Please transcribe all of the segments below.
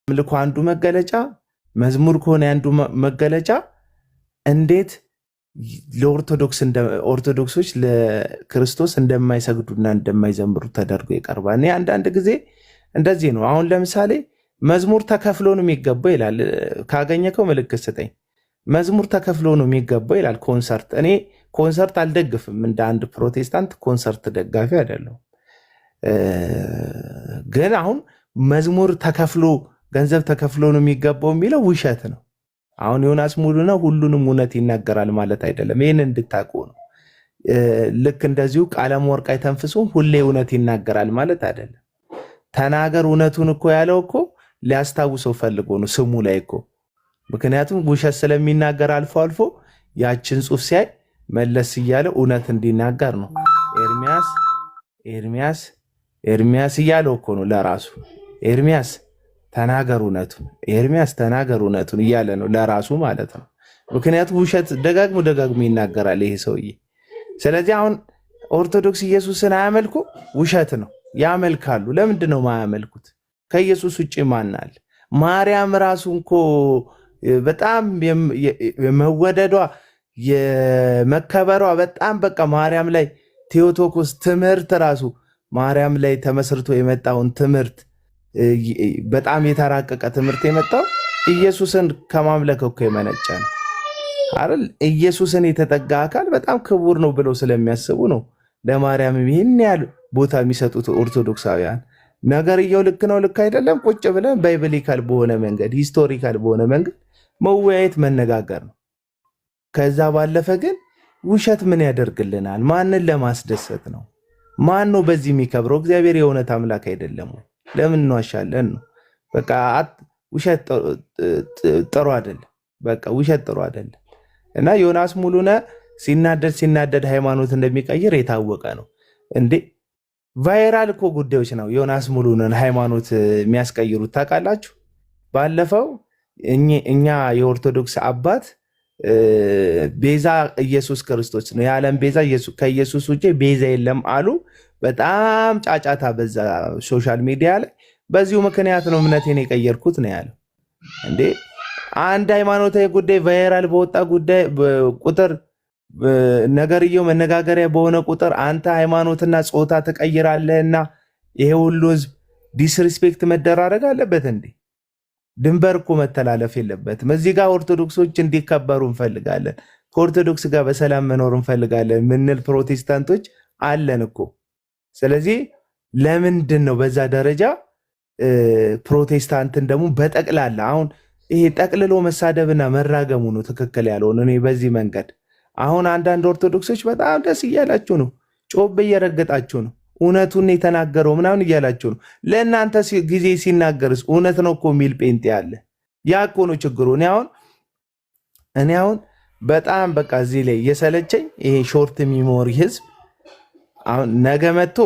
አምልኮ አንዱ መገለጫ መዝሙር ከሆነ አንዱ መገለጫ እንዴት ኦርቶዶክሶች ለክርስቶስ እንደማይሰግዱና እንደማይዘምሩ ተደርጎ ይቀርባል። እኔ አንዳንድ ጊዜ እንደዚህ ነው። አሁን ለምሳሌ መዝሙር ተከፍሎ ነው የሚገባው ይላል። ካገኘከው ምልክት ስጠኝ። መዝሙር ተከፍሎ ነው የሚገባው ይላል። ኮንሰርት፣ እኔ ኮንሰርት አልደግፍም። እንደ አንድ ፕሮቴስታንት ኮንሰርት ደጋፊ አይደለሁም። ግን አሁን መዝሙር ተከፍሎ ገንዘብ ተከፍሎ ነው የሚገባው የሚለው ውሸት ነው። አሁን ዮናስ ሙሉነህ ሁሉንም እውነት ይናገራል ማለት አይደለም። ይህን እንድታውቁ ነው። ልክ እንደዚሁ ቀለመወርቅ አይተንፍሱም ሁሌ እውነት ይናገራል ማለት አይደለም። ተናገር እውነቱን እኮ ያለው እኮ ሊያስታውሰው ፈልጎ ነው ስሙ ላይ እኮ። ምክንያቱም ውሸት ስለሚናገር አልፎ አልፎ ያችን ጽሑፍ ሲያይ መለስ እያለ እውነት እንዲናገር ነው። ኤርሚያስ እያለው እኮ ነው ለራሱ። ኤርሚያስ ተናገር እውነቱን እያለ ነው ለራሱ ማለት ነው። ምክንያቱም ውሸት ደጋግሞ ይናገራል ይሄ ሰውዬ። ስለዚህ አሁን ኦርቶዶክስ ኢየሱስን አያመልኩ፣ ውሸት ነው። ያመልካሉ። ለምንድን ነው ማያመልኩት? ከኢየሱስ ውጭ ማን አለ? ማርያም ራሱ እኮ በጣም የመወደዷ የመከበሯ በጣም በቃ ማርያም ላይ ቴዎቶኮስ ትምህርት ራሱ ማርያም ላይ ተመስርቶ የመጣውን ትምህርት በጣም የተራቀቀ ትምህርት የመጣው ኢየሱስን ከማምለክ እኮ የመነጨ ነው አይደል? ኢየሱስን የተጠጋ አካል በጣም ክቡር ነው ብለው ስለሚያስቡ ነው ለማርያም ይህን ያህል ቦታ የሚሰጡት ኦርቶዶክሳውያን። ነገርየው ልክ ነው ልክ አይደለም ቁጭ ብለን ባይብሊካል በሆነ መንገድ ሂስቶሪካል በሆነ መንገድ መወያየት መነጋገር ነው። ከዛ ባለፈ ግን ውሸት ምን ያደርግልናል? ማንን ለማስደሰት ነው? ማን ነው በዚህ የሚከብረው? እግዚአብሔር የእውነት አምላክ አይደለም ወይ? ለምን እንዋሻለን ነው? በቃ ውሸት ጥሩ አይደለም። በቃ ውሸት ጥሩ አይደለም። እና ዮናስ ሙሉነህ ሲናደድ ሃይማኖት እንደሚቀይር የታወቀ ነው እንዴ። ቫይራል እኮ ጉዳዮች ነው ዮናስ ሙሉነህን ሃይማኖት የሚያስቀይሩት ታውቃላችሁ። ባለፈው እኛ የኦርቶዶክስ አባት ቤዛ ኢየሱስ ክርስቶስ ነው፣ የዓለም ቤዛ ከኢየሱስ ውጭ ቤዛ የለም አሉ። በጣም ጫጫታ በዛ ሶሻል ሚዲያ ላይ። በዚሁ ምክንያት ነው እምነቴን የቀየርኩት ነው ያለው። እንዴ አንድ ሃይማኖታዊ ጉዳይ ቫይራል በወጣ ጉዳይ ቁጥር ነገርየው መነጋገሪያ በሆነ ቁጥር አንተ ሃይማኖትና ጾታ ትቀይራለህና ይሄ ሁሉ ህዝብ ዲስሪስፔክት መደራረግ አለበት እንዴ? ድንበር እኮ መተላለፍ የለበትም። እዚህ ጋር ኦርቶዶክሶች እንዲከበሩ እንፈልጋለን፣ ከኦርቶዶክስ ጋር በሰላም መኖር እንፈልጋለን ምንል ፕሮቴስታንቶች አለን እኮ። ስለዚህ ለምንድን ነው በዛ ደረጃ ፕሮቴስታንትን ደግሞ በጠቅላላ አሁን ይሄ ጠቅልሎ መሳደብና መራገሙ ነው ትክክል ያልሆነ። እኔ በዚህ መንገድ አሁን አንዳንድ ኦርቶዶክሶች በጣም ደስ እያላችሁ ነው፣ ጮብ እየረገጣችሁ ነው፣ እውነቱን የተናገረው ምናምን እያላችሁ ነው። ለእናንተ ጊዜ ሲናገርስ እውነት ነው እኮ የሚል ጴንጤ አለ። ያ እኮ ነው ችግሩ። እኔ አሁን በጣም በቃ እዚህ ላይ እየሰለቸኝ ይሄ ሾርት ሚሞሪ ህዝብ አሁን ነገ መጥቶ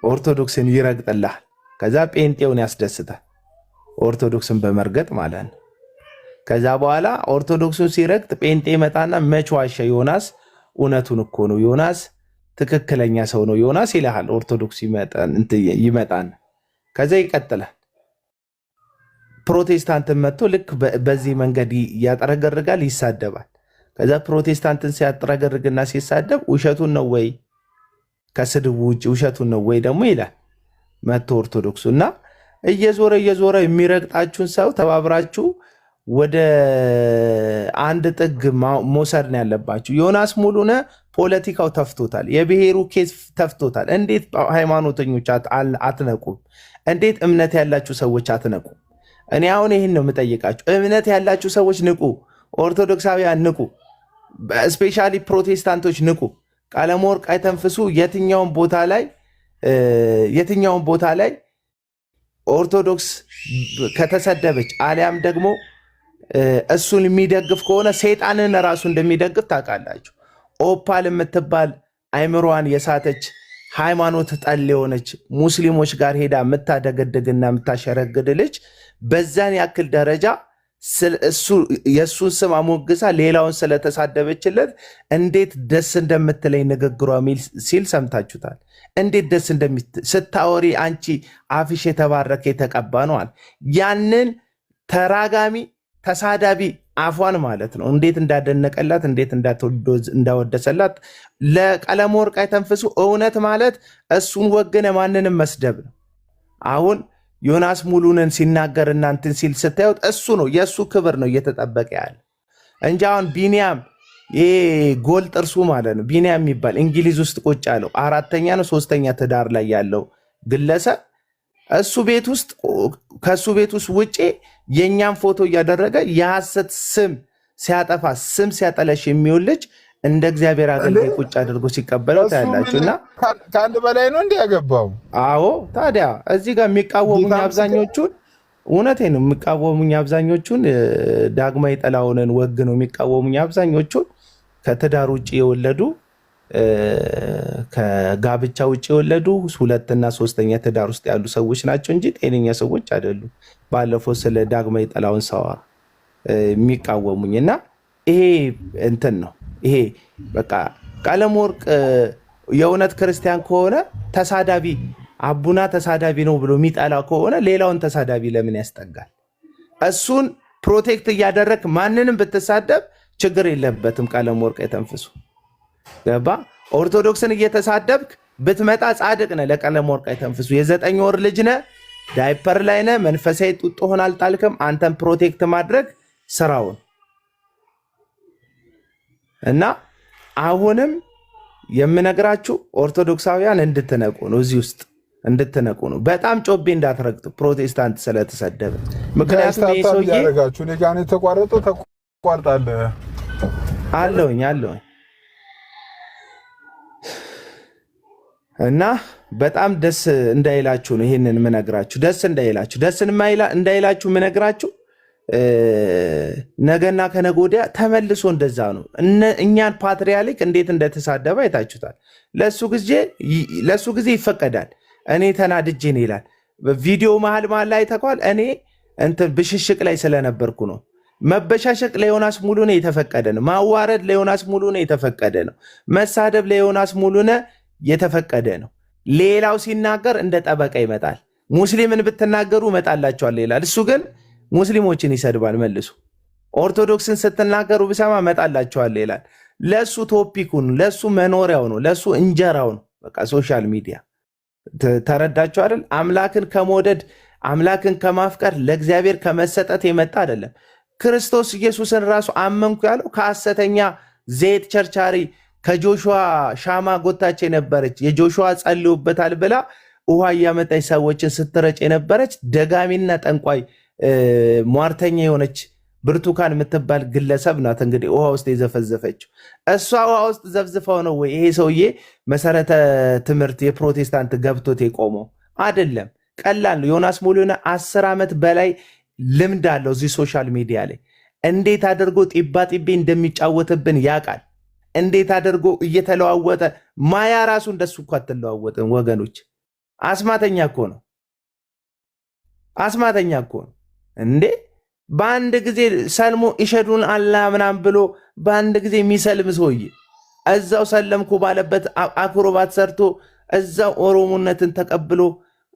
ኦርቶዶክስን ይረግጥልሃል፣ ከዛ ጴንጤውን ያስደስታል ኦርቶዶክስን በመርገጥ ማለት ነው። ከዛ በኋላ ኦርቶዶክሱን ሲረግጥ ጴንጤ ይመጣና መች ዋሸ ዮናስ፣ እውነቱን እኮ ነው ዮናስ ትክክለኛ ሰው ነው ዮናስ ይልሃል። ኦርቶዶክስ ይመጣን ከዛ ይቀጥላል። ፕሮቴስታንትን መጥቶ ልክ በዚህ መንገድ ያጠረገርጋል፣ ይሳደባል። ከዛ ፕሮቴስታንትን ሲያጠረገርግና ሲሳደብ ውሸቱን ነው ወይ ከስድቡ ውጭ ውሸቱን ነው ወይ ደግሞ ይላል መጥቶ ኦርቶዶክሱ። እና እየዞረ የሚረግጣችሁን ሰው ተባብራችሁ ወደ አንድ ጥግ መውሰድ ነው ያለባችሁ። ዮናስ ሙሉነህ ፖለቲካው ተፍቶታል፣ የብሔሩ ኬስ ተፍቶታል። እንዴት ሃይማኖተኞች አትነቁም? እንዴት እምነት ያላችሁ ሰዎች አትነቁም? እኔ አሁን ይህን ነው የምጠይቃችሁ። እምነት ያላችሁ ሰዎች ንቁ፣ ኦርቶዶክሳውያን ንቁ፣ ስፔሻሊ ፕሮቴስታንቶች ንቁ። ቀለመወርቅ አይተንፍሱ የትኛውን ቦታ ላይ ኦርቶዶክስ ከተሰደበች አሊያም ደግሞ እሱን የሚደግፍ ከሆነ ሰይጣንን ራሱ እንደሚደግፍ ታውቃላችሁ። ኦፓል የምትባል አይምሮዋን የሳተች ሃይማኖት ጠል የሆነች ሙስሊሞች ጋር ሄዳ የምታደገድግና የምታሸረግድ ልጅ በዛን ያክል ደረጃ እሱ የእሱን ስም አሞግሳ ሌላውን ስለተሳደበችለት እንዴት ደስ እንደምትለኝ ንግግሯ ሲል ሰምታችሁታል። እንዴት ደስ ስታወሪ አንቺ አፍሽ የተባረከ የተቀባ ነዋል። ያንን ተራጋሚ ተሳዳቢ አፏን ማለት ነው እንዴት እንዳደነቀላት እንዴት እንዳወደሰላት። ለቀለመወርቅ አይተንፍሱ እውነት ማለት እሱን ወግነ ማንንም መስደብ ነው። አሁን ዮናስ ሙሉንን ሲናገር እናንትን ሲል ስታዩት እሱ ነው የእሱ ክብር ነው እየተጠበቀ ያለ እንጂ አሁን ቢኒያም ይሄ ጎል ጥርሱ ማለት ነው ቢኒያም የሚባል እንግሊዝ ውስጥ ቁጭ ያለው 4ኛ ነው 3ኛ ትዳር ላይ ያለው ግለሰብ እሱ ቤት ውስጥ ከሱ ቤት ውስጥ ውጪ የኛን ፎቶ እያደረገ የሐሰት ስም ሲያጠፋ ስም ሲያጠለሽ የሚውል ልጅ እንደ እግዚአብሔር አገልጋይ ቁጭ አድርጎ ሲቀበለው ታያላችሁና ከአንድ በላይ ነው እንዴ ያገባው? አዎ ታዲያ እዚህ ጋር የሚቃወሙኝ አብዛኞቹን እውነቴን ነው የሚቃወሙኝ አብዛኞቹን ዳግማዊ ጥላሁንን ወግ ነው የሚቃወሙኝ አብዛኞቹን ከትዳር ውጪ የወለዱ ከጋብቻ ውጪ የወለዱ 2ኛ 3ኛ ትዳር ውስጥ ያሉ ሰዎች ናቸው እንጂ ጤነኛ ሰዎች አይደሉም። ባለፈው ስለ ዳግማዊ ጥላሁን ሳወራ የሚቃወሙኝና ይሄ እንትን ነው። ይሄ በቃ ቀለመወርቅ የእውነት ክርስቲያን ከሆነ ተሳዳቢ አቡና ተሳዳቢ ነው ብሎ የሚጠላ ከሆነ ሌላውን ተሳዳቢ ለምን ያስጠጋል? እሱን ፕሮቴክት እያደረግ ማንንም ብትሳደብ ችግር የለበትም። ቀለመወርቅ የተንፍሱ ገባ። ኦርቶዶክስን እየተሳደብክ ብትመጣ ጻድቅ ነህ። ለቀለመወርቅ የተንፍሱ የ9 ወር ልጅ ነህ፣ ዳይፐር ላይ ነህ፣ መንፈሳዊ ጡጦህን አልጣልክም። አንተን ፕሮቴክት ማድረግ ስራውን እና አሁንም የምነግራችሁ ኦርቶዶክሳውያን እንድትነቁ ነው። እዚህ ውስጥ እንድትነቁ ነው። በጣም ጮቤ እንዳትረግጡ ፕሮቴስታንት ስለተሰደበ። ምክንያቱም ይሄ ሰውዬ እኔ ጋር ነው የተቋረጠው። ተቋርጣለህ አለውኝ እና በጣም ደስ እንዳይላችሁ ነው ይሄንን ምነግራችሁ። ደስ እንዳይላችሁ ምነግራችሁ ነገና ከነገ ወዲያ ተመልሶ እንደዛ ነው። እኛን ፓትርያርክ እንዴት እንደተሳደበ አይታችሁታል። ለሱ ጊዜ ይፈቀዳል። እኔ ተናድጄ ነው ይላል። ቪዲዮ መሀል ላይ ተቋል። እኔ እንትን ብሽሽቅ ላይ ስለነበርኩ ነው። መበሻሸቅ ለዮናስ ሙሉነህ የተፈቀደ ነው። ማዋረድ ለዮናስ ሙሉነህ የተፈቀደ ነው። መሳደብ ለዮናስ ሙሉነህ የተፈቀደ ነው። ሌላው ሲናገር እንደ ጠበቃ ይመጣል። ሙስሊምን ብትናገሩ እመጣላችኋለሁ ይላል። እሱ ግን ሙስሊሞችን ይሰድባል መልሶ። ኦርቶዶክስን ስትናገሩ ብሰማ እመጣላችኋለሁ ይላል። ለሱ ቶፒኩን ለሱ መኖሪያው ነው፣ ለሱ እንጀራው ነው። በቃ ሶሻል ሚዲያ ተረዳችሁ አይደል? አምላክን ከመውደድ አምላክን ከማፍቀር ለእግዚአብሔር ከመሰጠት የመጣ አይደለም። ክርስቶስ ኢየሱስን ራሱ አመንኩ ያለው ከሐሰተኛ ዘይት ቸርቻሪ ከጆሹዋ ሻማ ጎታች የነበረች የጆሹዋ ጸልዩበታል ብላ ውሃ እያመጣች ሰዎችን ስትረጭ የነበረች ደጋሚና ጠንቋይ ሟርተኛ የሆነች ብርቱካን የምትባል ግለሰብ ናት። እንግዲህ ውሃ ውስጥ የዘፈዘፈችው እሷ ውሃ ውስጥ ዘፍዝፈው ነው ወይ ይሄ ሰውዬ መሰረተ ትምህርት የፕሮቴስታንት ገብቶት የቆመው? አይደለም። ቀላል ነው። ዮናስ ሙሉነህ 10 ዓመት በላይ ልምድ አለው እዚህ ሶሻል ሚዲያ ላይ። እንዴት አድርጎ ጢባ ጢቤ እንደሚጫወትብን ያውቃል። እንዴት አድርጎ እየተለዋወጠ ማያ ራሱ እንደሱ እኮ አትለዋወጥም ወገኖች። አስማተኛ እኮ ነው። አስማተኛ እኮ ነው እንዴ! በአንድ ጊዜ ሰልሞ ኢሸዱን አላ ምናምን ብሎ በአንድ ጊዜ የሚሰልም ሰውዬ እዛው ሰለምኩ ባለበት አክሮባት ሰርቶ እዛው ኦሮሞነትን ተቀብሎ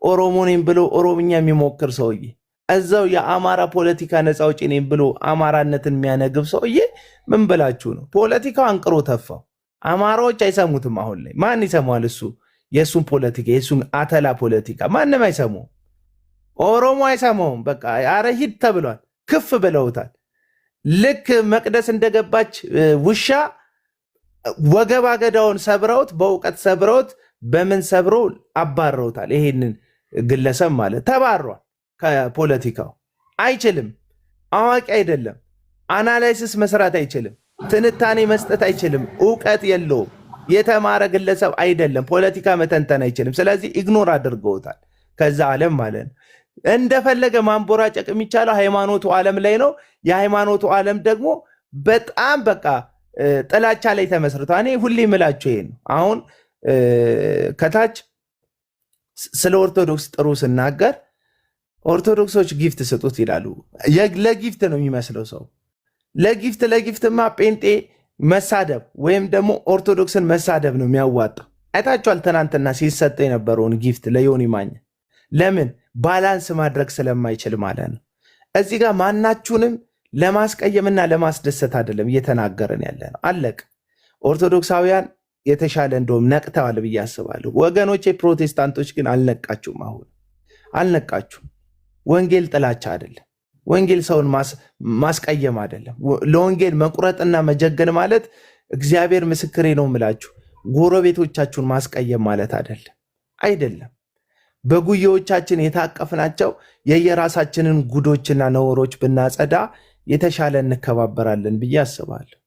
ኦሮሞ ነኝ ብሎ ኦሮምኛ የሚሞክር ሰውዬ እዛው የአማራ ፖለቲካ ነፃ አውጪ ነኝ ብሎ አማራነትን የሚያነግብ ሰውዬ ምን ብላችሁ ነው? ፖለቲካው አንቅሮ ተፋው። አማራዎች አይሰሙትም። አሁን ላይ ማን ይሰማዋል? እሱ የእሱን ፖለቲካ የእሱን አተላ ፖለቲካ ማንም አይሰማውም። ኦሮሞ አይሰማውም። በቃ አረ ሂድ ተብሏል። ክፍ ብለውታል። ልክ መቅደስ እንደገባች ውሻ ወገባ ገዳውን ሰብረውት በእውቀት ሰብረውት በምን ሰብረው አባረውታል። ይሄንን ግለሰብ ማለት ተባሯል ከፖለቲካው። አይችልም። አዋቂ አይደለም። አናላይሲስ መስራት አይችልም። ትንታኔ መስጠት አይችልም። እውቀት የለውም። የተማረ ግለሰብ አይደለም። ፖለቲካ መተንተን አይችልም። ስለዚህ ኢግኖር አድርገውታል ከዛ ዓለም ማለት ነው። እንደፈለገ ማንቦራጨቅ የሚቻለው ሃይማኖቱ ዓለም ላይ ነው። የሃይማኖቱ ዓለም ደግሞ በጣም በቃ ጥላቻ ላይ ተመስርቷል። እኔ ሁሌ የምላችሁ ይሄ ነው። አሁን ከታች ስለ ኦርቶዶክስ ጥሩ ስናገር ኦርቶዶክሶች ጊፍት ስጡት ይላሉ። ለጊፍት ነው የሚመስለው ሰው። ለጊፍትማ ጴንጤ መሳደብ ወይም ደግሞ ኦርቶዶክስን መሳደብ ነው የሚያዋጣው። አይታችኋል ትናንትና ሲሰጥ የነበረውን ጊፍት ለዮኒ ማኛ። ለምን ባላንስ ማድረግ ስለማይችል ማለት ነው። እዚህ ጋር ማናችሁንም ለማስቀየምና ለማስደሰት አይደለም እየተናገረን ያለ ነው። አለቅ ኦርቶዶክሳውያን የተሻለ እንደውም ነቅተዋል ብዬ አስባለሁ። ወገኖቼ ፕሮቴስታንቶች ግን አልነቃችሁም። አሁን አልነቃችሁም። ወንጌል ጥላቻ አይደለም። ወንጌል ሰውን ማስቀየም አይደለም። ለወንጌል መቁረጥና መጀገን ማለት እግዚአብሔር ምስክሬ ነው የምላችሁ ጎረቤቶቻችሁን ማስቀየም ማለት አይደለም። በጉያዎቻችን የታቀፍናቸው የየራሳችንን ጉዶችና ነውሮች ብናጸዳ የተሻለ እንከባበራለን ብዬ አስባለሁ።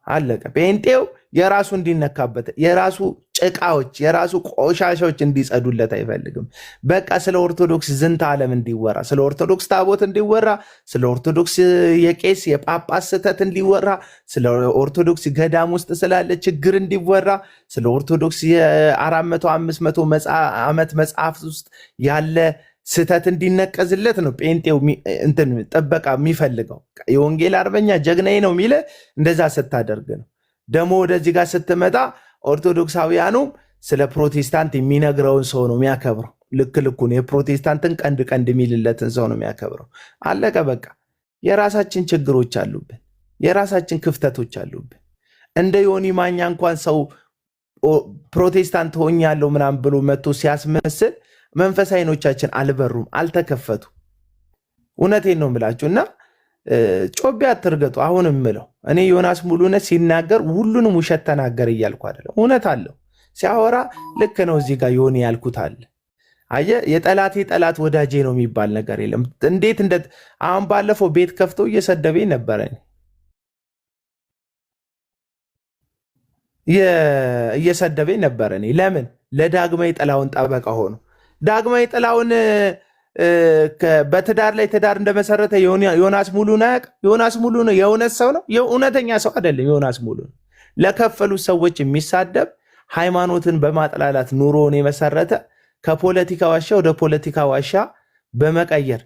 አለቀ። ጴንጤው የራሱ እንዲነካበት የራሱ ጭቃዎች የራሱ ቆሻሻዎች እንዲጸዱለት አይፈልግም። በቃ ስለ ኦርቶዶክስ ዝንተ ዓለም እንዲወራ፣ ስለ ኦርቶዶክስ ታቦት እንዲወራ፣ ስለ ኦርቶዶክስ የቄስ የጳጳስ ስህተት እንዲወራ፣ ስለ ኦርቶዶክስ ገዳም ውስጥ ስላለ ችግር እንዲወራ፣ ስለ ኦርቶዶክስ የ400 500 ዓመት መጽሐፍ ውስጥ ያለ ስህተት እንዲነቀዝለት ነው ጴንጤው እንትን ጥበቃ የሚፈልገው። የወንጌል አርበኛ ጀግናዬ ነው የሚለ እንደዛ ስታደርግ ነው። ደግሞ ወደዚህ ጋር ስትመጣ ኦርቶዶክሳውያኑ ስለ ፕሮቴስታንት የሚነግረውን ሰው ነው የሚያከብረው። ልክ ልኩን የፕሮቴስታንትን ቀንድ የሚልለትን ሰው ነው የሚያከብረው። አለቀ በቃ። የራሳችን ችግሮች አሉብን፣ የራሳችን ክፍተቶች አሉብን። እንደ ዮኒ ማኛ እንኳን ሰው ፕሮቴስታንት ሆኛለሁ ምናምን ብሎ መጥቶ ሲያስመስል መንፈሳዊ ዓይኖቻችን አልበሩም፣ አልተከፈቱ። እውነቴን ነው የምላችሁ እና ጮቤ አትርገጡ። አሁን የምለው እኔ ዮናስ ሙሉነት ሲናገር ሁሉንም ውሸት ተናገር እያልኩ አይደለም። እውነት አለው ሲያወራ ልክ ነው። እዚህ ጋር ዮኒ ያልኩት አለ። አየህ የጠላቴ ጠላት ወዳጄ ነው የሚባል ነገር የለም። እንዴት አሁን ባለፈው ቤት ከፍቶ እየሰደበኝ ነበረ፣ እየሰደበኝ ነበረ። ለምን ለዳግማዊ ጥላሁን ጠበቃ ሆኖ ዳግማዊ ጥላሁን በትዳር ላይ ትዳር እንደመሰረተ ዮናስ ሙሉን አያውቅም። ዮናስ ሙሉ ነው የእውነት ሰው ነው፣ የእውነተኛ ሰው አይደለም። ዮናስ ሙሉ ለከፈሉት ሰዎች የሚሳደብ ሃይማኖትን በማጥላላት ኑሮውን የመሰረተ ከፖለቲካ ዋሻ ወደ ፖለቲካ ዋሻ በመቀየር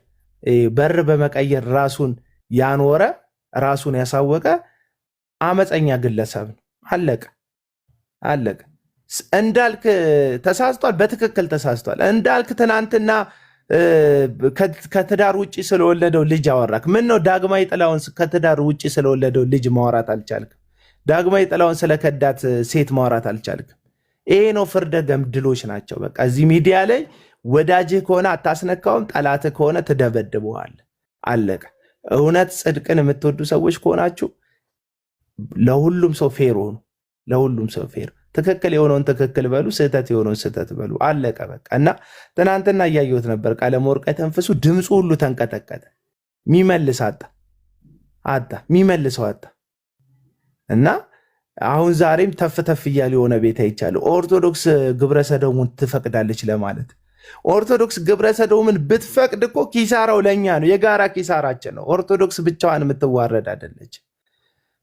በር በመቀየር ራሱን ያኖረ ራሱን ያሳወቀ አመፀኛ ግለሰብ ነው። አለቀ። እንዳልክ ተሳስቷል፣ በትክክል ተሳስቷል። እንዳልክ ትናንትና ከትዳር ውጭ ስለወለደው ልጅ አወራክ። ምን ነው ዳግማዊ ጥላሁን ከትዳር ውጭ ስለወለደው ልጅ ማውራት አልቻልክም? ዳግማዊ ጥላሁን ስለከዳት ሴት ማውራት አልቻልክም? ይሄ ነው ፍርደ ገምድሎች ናቸው። በቃ እዚህ ሚዲያ ላይ ወዳጅህ ከሆነ አታስነካውም፣ ጠላትህ ከሆነ ትደበድበዋል። አለቀ። እውነት ጽድቅን የምትወዱ ሰዎች ከሆናችሁ ለሁሉም ሰው ፌር ሆኑ። ለሁሉም ሰው ፌር፣ ትክክል የሆነውን ትክክል በሉ፣ ስህተት የሆነውን ስህተት በሉ። አለቀ በቃ። እና ትናንትና እያየሁት ነበር ቀለመወርቅ ተንፍሱ ድምፁ ሁሉ ተንቀጠቀጠ። ሚመልስ ሚመልሰው አጣ። እና አሁን ዛሬም ተፍ እያለ የሆነ ቤት አይቻለሁ። ኦርቶዶክስ ግብረ ሰዶምን ትፈቅዳለች ለማለት። ኦርቶዶክስ ግብረ ሰዶምን ብትፈቅድ እኮ ኪሳራው ለእኛ ነው፣ የጋራ ኪሳራችን ነው። ኦርቶዶክስ ብቻዋን የምትዋረድ አይደለች።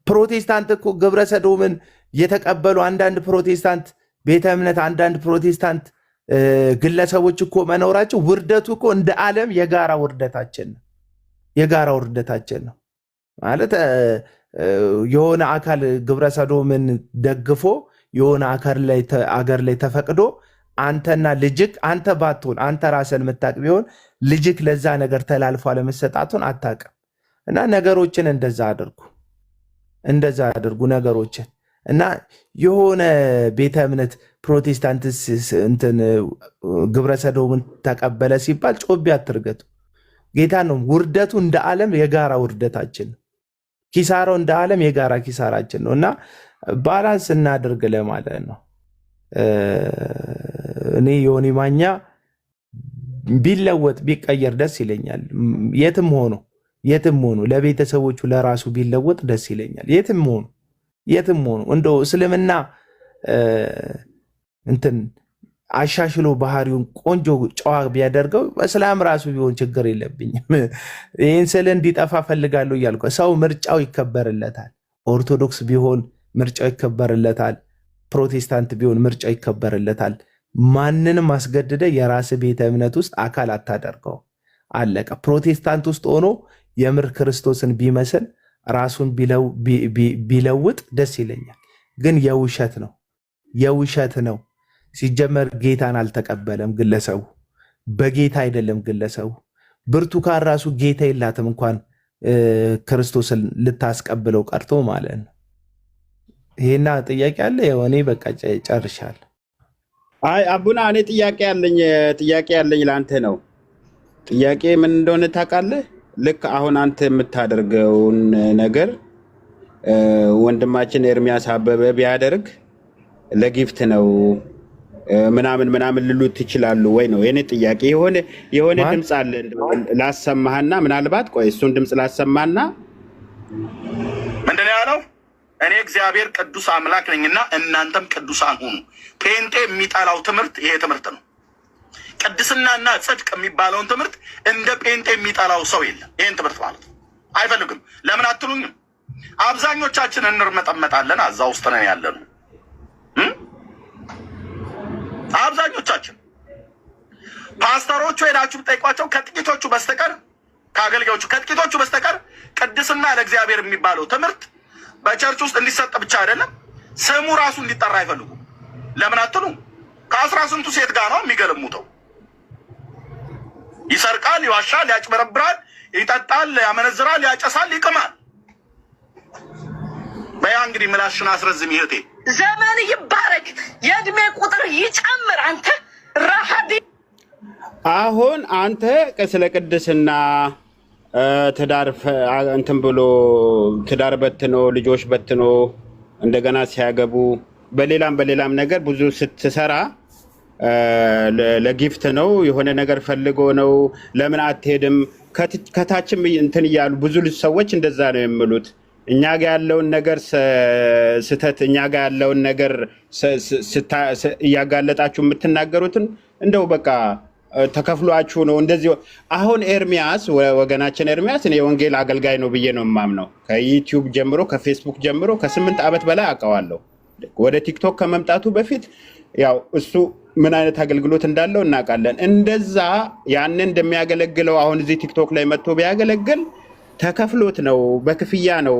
ፕሮቴስታንት እኮ ግብረ ሰዶምን የተቀበሉ አንዳንድ ፕሮቴስታንት ቤተ እምነት አንዳንድ ፕሮቴስታንት ግለሰቦች እኮ መኖራቸው ውርደቱ እኮ እንደ ዓለም የጋራ ውርደታችን ነው ማለት የሆነ አካል ግብረ ሰዶምን ደግፎ የሆነ አገር ላይ ተፈቅዶ አንተና ልጅክ አንተ ባትሆን አንተ ራስን የምታቅ ቢሆን ልጅክ ለዛ ነገር ተላልፎ አለመሰጣቱን አታቅም። እና ነገሮችን እንደዛ አድርጉ ነገሮችን። እና የሆነ ቤተ እምነት ፕሮቴስታንት ግብረ ሰዶምን ተቀበለ ሲባል ጮቤ አትርገጡ። ጌታ ነው። ውርደቱ እንደ ዓለም የጋራ ውርደታችን ነው። ኪሳራው እንደ ዓለም የጋራ ኪሳራችን ነው። እና ባላንስ እናድርግ ለማለት ነው። እኔ ዮኒ ማኛ ቢለወጥ ቢቀየር ደስ ይለኛል። የትም ሆኖ ለቤተሰቦቹ ለራሱ ቢለወጥ ደስ ይለኛል። የትም ሆኖ እንደው እስልምና አሻሽሎ ባህሪውን ቆንጆ ጨዋ ቢያደርገው እስላም ራሱ ቢሆን ችግር የለብኝም። ይህን ስል እንዲጠፋ ፈልጋለሁ እያልኩ ሰው ምርጫው ይከበርለታል። ኦርቶዶክስ ቢሆን ምርጫው ይከበርለታል። ፕሮቴስታንት ቢሆን ምርጫው ይከበርለታል። ማንንም አስገድደ የራስ ቤተ እምነት ውስጥ አካል አታደርገው። አለቀ። ፕሮቴስታንት ውስጥ ሆኖ የምር ክርስቶስን ቢመስል ራሱን ቢለውጥ ደስ ይለኛል። ግን የውሸት ነው፣ የውሸት ነው። ሲጀመር ጌታን አልተቀበለም ግለሰቡ፣ በጌታ አይደለም ግለሰቡ። ብርቱካን ራሱ ጌታ የላትም እንኳን ክርስቶስን ልታስቀብለው ቀርቶ ማለት ነው። ይሄና ጥያቄ አለ። እኔ በቃ ጨርሻለሁ። አይ አቡና እኔ ጥያቄ ያለኝ ለአንተ ነው። ጥያቄ ምን እንደሆነ ታውቃለህ? ልክ አሁን አንተ የምታደርገውን ነገር ወንድማችን ኤርሚያስ አበበ ቢያደርግ ለጊፍት ነው ምናምን ልሉት ይችላሉ ወይ ነው የኔ ጥያቄ። የሆነ ድምፅ አለ ላሰማህና፣ ምናልባት ቆይ እሱን ድምፅ ላሰማህና ምንድነው ያለው? እኔ እግዚአብሔር ቅዱስ አምላክ ነኝና እናንተም ቅዱሳን ሁኑ። ጴንጤ የሚጠላው ትምህርት ይሄ ትምህርት ነው። ቅድስናና ጽድቅ የሚባለውን ትምህርት እንደ ጴንጤ የሚጠላው ሰው የለም። ይሄን ትምህርት ማለት አይፈልግም። ለምን አትሉኝም? አብዛኞቻችን እንርመጠመጣለን፣ እዛ ውስጥ ነን ያለነው። አብዛኞቻችን ፓስተሮቹ ሄዳችሁ ብጠይቋቸው ከጥቂቶቹ በስተቀር ከአገልጋዮቹ ከጥቂቶቹ በስተቀር ቅድስና ለእግዚአብሔር የሚባለው ትምህርት በቸርች ውስጥ እንዲሰጥ ብቻ አይደለም፣ ስሙ ራሱ እንዲጠራ አይፈልጉም። ለምን አትሉ? ከአስራ ስንቱ ሴት ጋር ነው የሚገለሙተው? ይሰርቃል፣ ይዋሻል፣ ያጭበረብራል፣ ይጠጣል፣ ያመነዝራል፣ ያጨሳል፣ ይቅማል። በያ እንግዲህ ምላሽን አስረዝም ይሄቴ። ዘመን ይባረክ፣ የእድሜ ቁጥር ይጨምር። አንተ ራሃዲ አሁን አንተ ስለ ቅድስና ትዳር እንትን ብሎ ትዳር በትኖ ልጆች በትኖ እንደገና ሲያገቡ በሌላም ነገር ብዙ ስትሰራ ለጊፍት ነው የሆነ ነገር ፈልጎ ነው። ለምን አትሄድም? ከታችም እንትን እያሉ ብዙ ሰዎች እንደዛ ነው የሚሉት። እኛ ጋ ያለውን ነገር ስተት እኛ ጋ ያለውን ነገር እያጋለጣችሁ የምትናገሩትን እንደው በቃ ተከፍሏችሁ ነው እንደዚህ። አሁን ኤርሚያስ ወገናችን ኤርሚያስ እኔ የወንጌል አገልጋይ ነው ብዬ ነው የማምነው። ከዩቲዩብ ጀምሮ ከፌስቡክ ጀምሮ ከ8 ዓመት በላይ አውቀዋለሁ። ወደ ቲክቶክ ከመምጣቱ በፊት ያው እሱ ምን አይነት አገልግሎት እንዳለው እናውቃለን። እንደዛ ያንን እንደሚያገለግለው አሁን እዚህ ቲክቶክ ላይ መጥቶ ቢያገለግል ተከፍሎት ነው በክፍያ ነው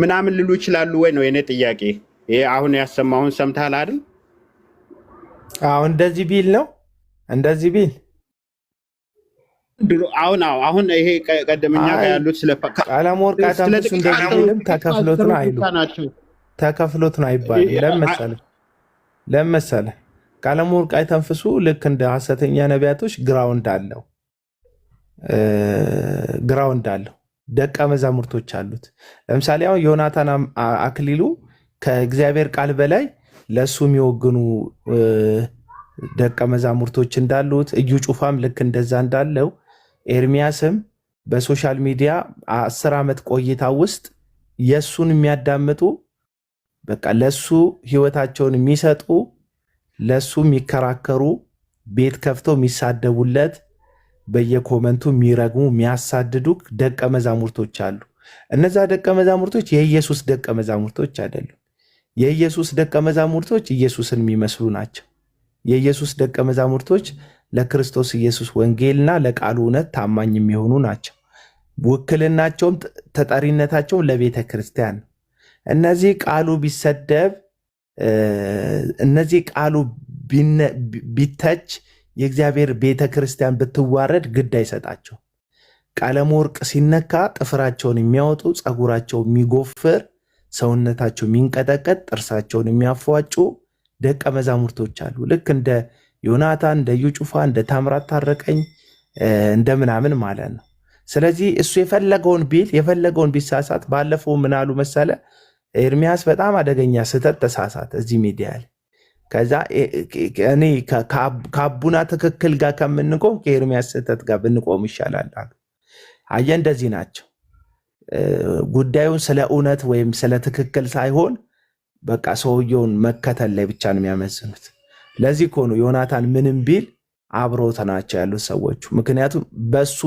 ምናምን ልሉ ይችላሉ ወይ ነው የኔ ጥያቄ። ይሄ አሁን ያሰማውን ሰምተሃል አይደል? አሁን እንደዚህ ቢል ነው እንደዚህ ቢል አሁን ይሄ ቀደምኛ ጋር ያሉት ስለ ቀለም ወርቅ አታምሱ እንደዚህ ቢልም ተከፍሎት ነው አይሉ ተከፍሎት ነው አይባልም። ለምሳሌ ቀለም ወርቅ አይተንፍሱ ልክ እንደ ሐሰተኛ ነቢያቶች ግራውንድ አለው ደቀ መዛሙርቶች አሉት። ለምሳሌ አሁን ዮናታን አክሊሉ ከእግዚአብሔር ቃል በላይ ለሱ የሚወግኑ ደቀ መዛሙርቶች እንዳሉት፣ እዩ ጩፋም ልክ እንደዛ እንዳለው፣ ኤርሚያስም በሶሻል ሚዲያ 10 ዓመት ቆይታ ውስጥ የሱን የሚያዳምጡ በቃ ለሱ ህይወታቸውን የሚሰጡ ለሱ የሚከራከሩ ቤት ከፍተው የሚሳደቡለት በየኮመንቱ የሚረግሙ የሚያሳድዱ ደቀ መዛሙርቶች አሉ። እነዛ ደቀ መዛሙርቶች የኢየሱስ ደቀ መዛሙርቶች አይደሉም። የኢየሱስ ደቀ መዛሙርቶች ኢየሱስን የሚመስሉ ናቸው። የኢየሱስ ደቀ መዛሙርቶች ለክርስቶስ ኢየሱስ ወንጌልና ለቃሉ እውነት ታማኝ የሚሆኑ ናቸው። ውክልናቸውም ተጠሪነታቸውም ለቤተ ክርስቲያን ነው። እነዚህ ቃሉ ቢሰደብ እነዚህ ቃሉ ቢተች የእግዚአብሔር ቤተ ክርስቲያን ብትዋረድ ግድ አይሰጣቸው። ቀለም ወርቅ ሲነካ ጥፍራቸውን የሚያወጡ ፀጉራቸው የሚጎፍር ሰውነታቸው የሚንቀጠቀጥ ጥርሳቸውን የሚያፏጩ ደቀ መዛሙርቶች አሉ። ልክ እንደ ዮናታን፣ እንደ እዩ ጩፋ፣ እንደ ታምራት ታረቀኝ እንደ ምናምን ማለት ነው። ስለዚህ እሱ የፈለገውን ቢሳሳት ባለፈው ምን አሉ መሰለ ኤርሚያስ በጣም አደገኛ ስህተት ተሳሳት እዚህ ሚዲያ ላይ። ከዛ እኔ ከአቡና ትክክል ጋር ከምንቆም ከኤርሚያስ ስህተት ጋር ብንቆም ይሻላል አሉ። አየህ እንደዚህ ናቸው። ጉዳዩን ስለ እውነት ወይም ስለ ትክክል ሳይሆን በቃ ሰውየውን መከተል ላይ ብቻ ነው የሚያመዝኑት። ለዚህ እኮ ነው ዮናታን ምንም ቢል አብሮት ናቸው ያሉት ሰዎቹ። ምክንያቱም በሱ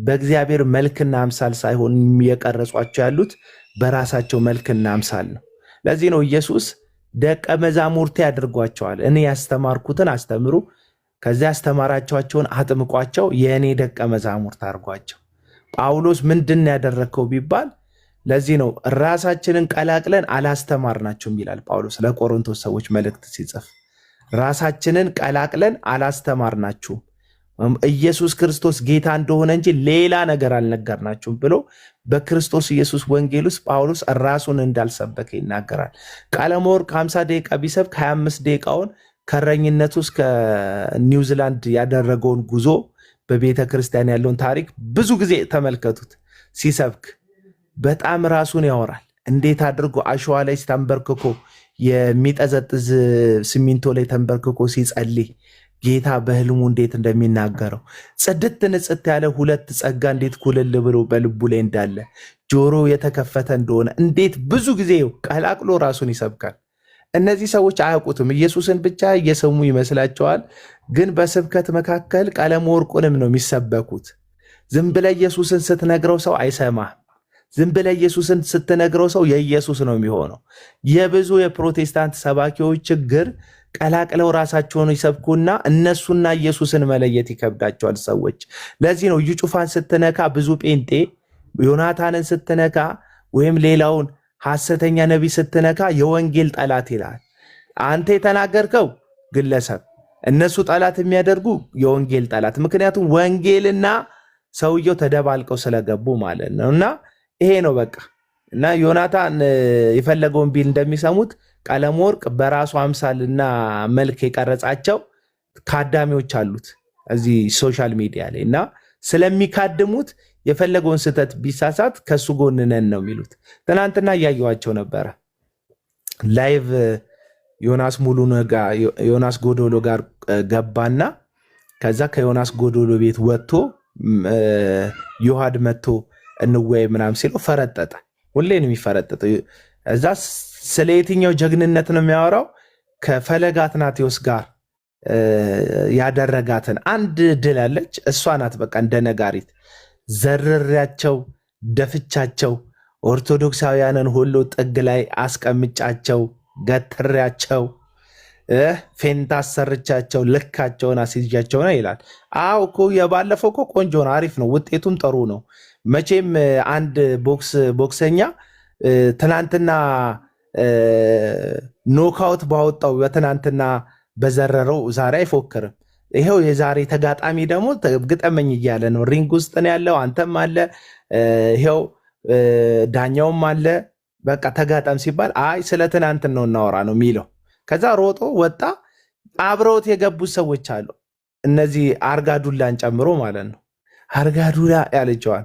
በእግዚአብሔር መልክና አምሳል ሳይሆን የቀረጿቸው ያሉት በራሳቸው መልክና አምሳል ነው። ለዚህ ነው ኢየሱስ ደቀ መዛሙርቴ አድርጓቸዋል። እኔ ያስተማርኩትን አስተምሩ፣ ከዚያ ያስተማራቸውን አጥምቋቸው የእኔ ደቀ መዛሙርት አድርጓቸው። ጳውሎስ ምንድን ያደረግከው ቢባል ለዚህ ነው ራሳችንን ቀላቅለን አላስተማርናቸውም ይላል ጳውሎስ ለቆሮንቶስ ሰዎች መልእክት ሲጽፍ፣ ራሳችንን ቀላቅለን አላስተማርናችሁም፣ ኢየሱስ ክርስቶስ ጌታ እንደሆነ እንጂ ሌላ ነገር አልነገርናችሁም ብሎ በክርስቶስ ኢየሱስ ወንጌል ውስጥ ጳውሎስ ራሱን እንዳልሰበከ ይናገራል። ቀለመወርቅ 50 ደቂቃ ቢሰብክ 25 ደቂቃውን ከእረኝነቱ እስከ ኒውዚላንድ ያደረገውን ጉዞ በቤተ ክርስቲያን ያለውን ታሪክ ብዙ ጊዜ ተመልከቱት። ሲሰብክ በጣም ራሱን ያወራል። እንዴት አድርጎ አሸዋ ላይ ተንበርክኮ የሚጠዘጥዝ ሲሚንቶ ላይ ተንበርክኮ ሲጸልይ ጌታ በህልሙ እንዴት እንደሚናገረው ጽድት ንጽት ያለ ሁለት ጸጋ እንዴት ኩልል ብሎ በልቡ ላይ እንዳለ ጆሮ የተከፈተ እንደሆነ እንዴት ብዙ ጊዜ ቀላቅሎ ራሱን ይሰብካል። እነዚህ ሰዎች አያውቁትም። ኢየሱስን ብቻ እየሰሙ ይመስላቸዋል። ግን በስብከት መካከል ቀለመወርቁንም ነው የሚሰበኩት። ዝም ብለህ ኢየሱስን ስትነግረው ሰው አይሰማህም። ዝም ብለህ ኢየሱስን ስትነግረው ሰው የኢየሱስ ነው የሚሆነው። የብዙ የፕሮቴስታንት ሰባኪዎች ችግር ቀላቅለው ራሳቸውን ይሰብኩና እነሱና ኢየሱስን መለየት ይከብዳቸዋል ሰዎች። ለዚህ ነው እዩ ጩፋን ስትነካ ብዙ ጴንጤ፣ ዮናታንን ስትነካ ወይም ሌላውን ሐሰተኛ ነቢይ ስትነካ የወንጌል ጠላት ይላል። አንተ የተናገርከው ግለሰብ፣ እነሱ ጠላት የሚያደርጉ የወንጌል ጠላት። ምክንያቱም ወንጌልና ሰውየው ተደባልቀው ስለገቡ ማለት ነው። እና ይሄ ነው በቃ። እና ዮናታን የፈለገውን ቢል እንደሚሰሙት ቀለመወርቅ በራሱ አምሳልና መልክ የቀረጻቸው ካዳሚዎች አሉት እዚህ ሶሻል ሚዲያ ላይ እና ስለሚካድሙት የፈለገውን ስህተት ቢሳሳት ከሱ ጎን ነን ነው የሚሉት። ትናንትና እያየኋቸው ነበረ ላይቭ ዮናስ ጎዶሎ ጋር ገባና ከዛ ከዮናስ ጎዶሎ ቤት ወጥቶ ዮሐድ መጥቶ እንወያይ ምናምን ሲለው ፈረጠጠ። ሁሌ ነው የሚፈረጠጠው። እዛ ስለ የትኛው ጀግንነት ነው የሚያወራው? ከፈለገ አትናቴዎስ ጋር ያደረጋትን አንድ ድል አለች። እሷ ናት በቃ እንደ ነጋሪት ዘርሬያቸው ደፍቻቸው ኦርቶዶክሳውያንን ሁሉ ጥግ ላይ አስቀምጫቸው ገትሬያቸው ፌንታ አሰርቻቸው ልካቸውን አስይዣቸው ነው ይላል። አዎ እኮ የባለፈው እኮ ቆንጆ ነው፣ አሪፍ ነው፣ ውጤቱም ጥሩ ነው። መቼም አንድ ቦክሰኛ ትናንትና ኖካውት ባወጣው በትናንትና በዘረረው ዛሬ አይፎክርም። ይሄው የዛሬ ተጋጣሚ ደግሞ ግጠመኝ እያለ ነው። ሪንግ ውስጥ ነው ያለው፣ አንተም አለ፣ ይሄው ዳኛውም አለ። በቃ ተጋጣም ሲባል አይ ስለ ትናንትን ነው እናወራ ነው የሚለው። ከዛ ሮጦ ወጣ። አብረውት የገቡት ሰዎች አሉ፣ እነዚህ አርጋዱላን ጨምሮ ማለት ነው። አርጋዱላ ያለችዋን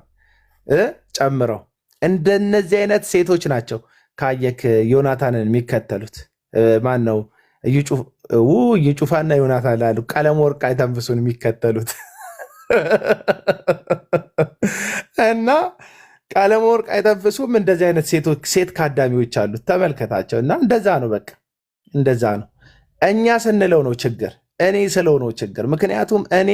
ጨምረው እንደነዚህ አይነት ሴቶች ናቸው ካየክ ዮናታንን የሚከተሉት። ማን ነው? እዩ ጩፋና ዮናታን ላሉ ቀለመወርቅ አይተንፍሱን የሚከተሉት እና ቀለመወርቅ አይተንፍሱም። እንደዚህ አይነት ሴት ካዳሚዎች አሉት፣ ተመልከታቸው። እና እንደዛ ነው በቃ እንደዛ ነው። እኛ ስንለው ነው ችግር፣ እኔ ስለው ነው ችግር። ምክንያቱም እኔ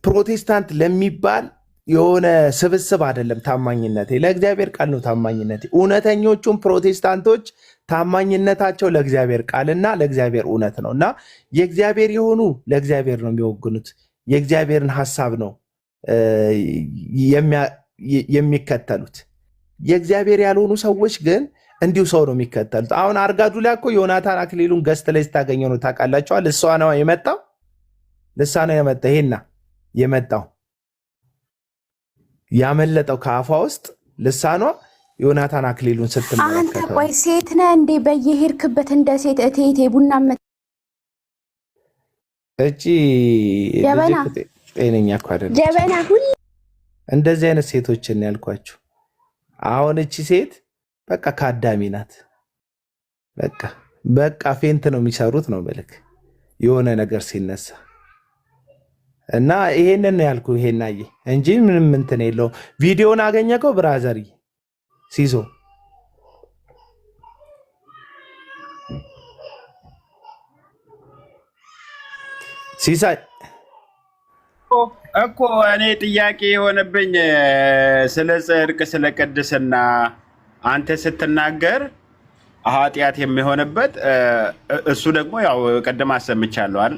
ፕሮቴስታንት ለሚባል የሆነ ስብስብ አይደለም ታማኝነቴ፣ ለእግዚአብሔር ቃል ነው ታማኝነቴ። እውነተኞቹም ፕሮቴስታንቶች ታማኝነታቸው ለእግዚአብሔር ቃልና ለእግዚአብሔር እውነት ነው እና የእግዚአብሔር የሆኑ ለእግዚአብሔር ነው የሚወግኑት፣ የእግዚአብሔርን ሐሳብ ነው የሚከተሉት። የእግዚአብሔር ያልሆኑ ሰዎች ግን እንዲሁ ሰው ነው የሚከተሉት። አሁን አርጋዱላ እኮ ዮናታን አክሊሉን ገዝት ላይ ስታገኘው ነው ታውቃላችኋል። ልሷ ነው የመጣው፣ ልሳ ነው የመጣ ይሄና የመጣው ያመለጠው ከአፏ ውስጥ ልሳኗ ዮናታን አክሊሉን ስትመለከተው። አንተ ቆይ ሴት ነህ እንዴ? በየሄድክበት እንደ ሴት እቴቴ ቡና እጪ ጤነኛ እኮ አይደለም። ጀበና ሁሉ እንደዚህ አይነት ሴቶችን ያልኳችሁ። አሁን እቺ ሴት በቃ ካዳሚ ናት። በቃ ፌንት ነው የሚሰሩት ነው መልክ የሆነ ነገር ሲነሳ እና ይሄንን ነው ያልኩ። ይሄናዬ እንጂ ምንም እንትን የለውም። ቪዲዮውን አገኘከው ብራዘር ሲዞ ሲሳይ እኮ እኔ ጥያቄ የሆነብኝ ስለ ጽድቅ ስለ ቅድስና አንተ ስትናገር ኃጢአት የሚሆንበት እሱ ደግሞ ያው ቅድም አሰምቻለሁ አይደል?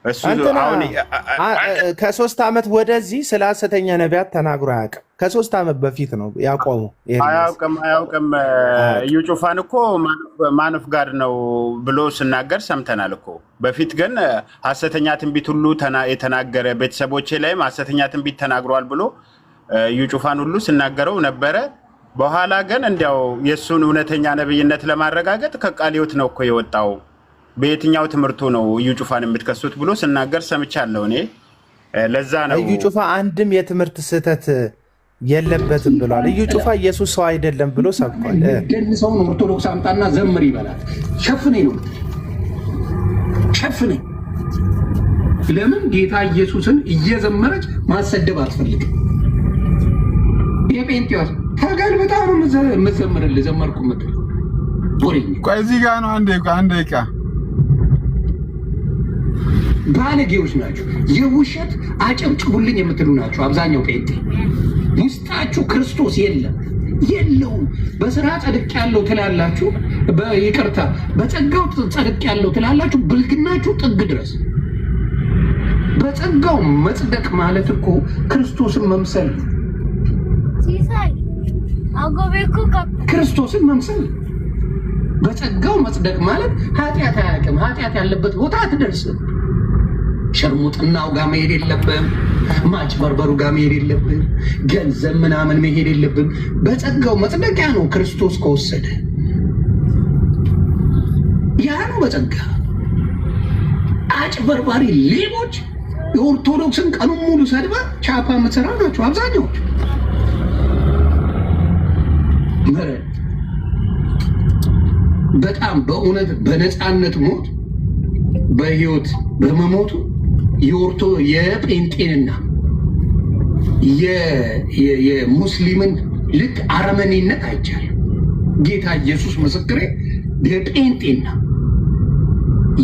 እሱ አሁን ከ3 ዓመት ወደዚህ ስለ ሐሰተኛ ነቢያት ተናግሮ አያውቅም። ከ3 ዓመት በፊት ነው ያቆመው። አያውቅም። እዩ ጩፋን እኮ ማኖፍ ጋር ነው ብሎ ስናገር ሰምተናል እኮ። በፊት ግን ሐሰተኛ ትንቢት ሁሉ የተናገረ ቤተሰቦቼ ላይም ሐሰተኛ ትንቢት ተናግሯል ብሎ እዩ ጩፋን ሁሉ ስናገረው ነበረ። በኋላ ግን እንዲያው የእሱን እውነተኛ ነብይነት ለማረጋገጥ ከቃለ ሕይወት ነው እኮ የወጣው። በየትኛው ትምህርቱ ነው እዩ ጩፋን የምትከሱት ብሎ ስናገር ሰምቻለሁ እኔ። ለዛ ነው እዩ ጩፋ አንድም የትምህርት ስህተት የለበትም ብሏል። እዩ ጩፋ ኢየሱስ ሰው አይደለም ብሎ ሰብኳል። ሰውን ኦርቶዶክስ አምጣና ዘምር ይበላል። ሸፍነኝ ነው ሸፍነኝ። ለምን ጌታ ኢየሱስን እየዘመረች ማሰደብ አትፈልግም? የጴንጤዋስ ታጋል በጣም የምዘምርልህ ዘመርኩ ምትል ቆይ እዚህ ጋር ነው። አንድ ደቂቃ ባለጌዎች ናቸው። የውሸት አጨብጭቡልኝ የምትሉ ናቸው አብዛኛው ጴንጤ። ውስጣችሁ ክርስቶስ የለውም። በስራ ጸድቅ ያለው ትላላችሁ፣ በይቅርታ በጸጋው ጸድቅ ያለው ትላላችሁ። ብልግናችሁ ጥግ ድረስ። በጸጋው መጽደቅ ማለት እኮ ክርስቶስን መምሰል ነው። ክርስቶስን መምሰል በጸጋው መጽደቅ ማለት ኃጢአት አያውቅም። ኃጢአት ያለበት ቦታ አትደርስም። ሸርሙጥናው ጋር መሄድ የለብም። ማጭበርበሩ ጋር መሄድ የለብም። ገንዘብ ምናምን መሄድ የለብም። በጸጋው መጽደቂያ ነው። ክርስቶስ ከወሰደ ያ ነው በጸጋ። አጭበርባሪ ሌቦች የኦርቶዶክስን ቀኑን ሙሉ ሰድባ ቻፓ የምትሰራ ናቸው አብዛኛዎቹ። በጣም በእውነት በነፃነት ሞት በህይወት በመሞቱ የጴንጤንና የሙስሊምን ልክ አረመኔነት አይቻልም። ጌታ ኢየሱስ ምስክሬ፣ የጴንጤና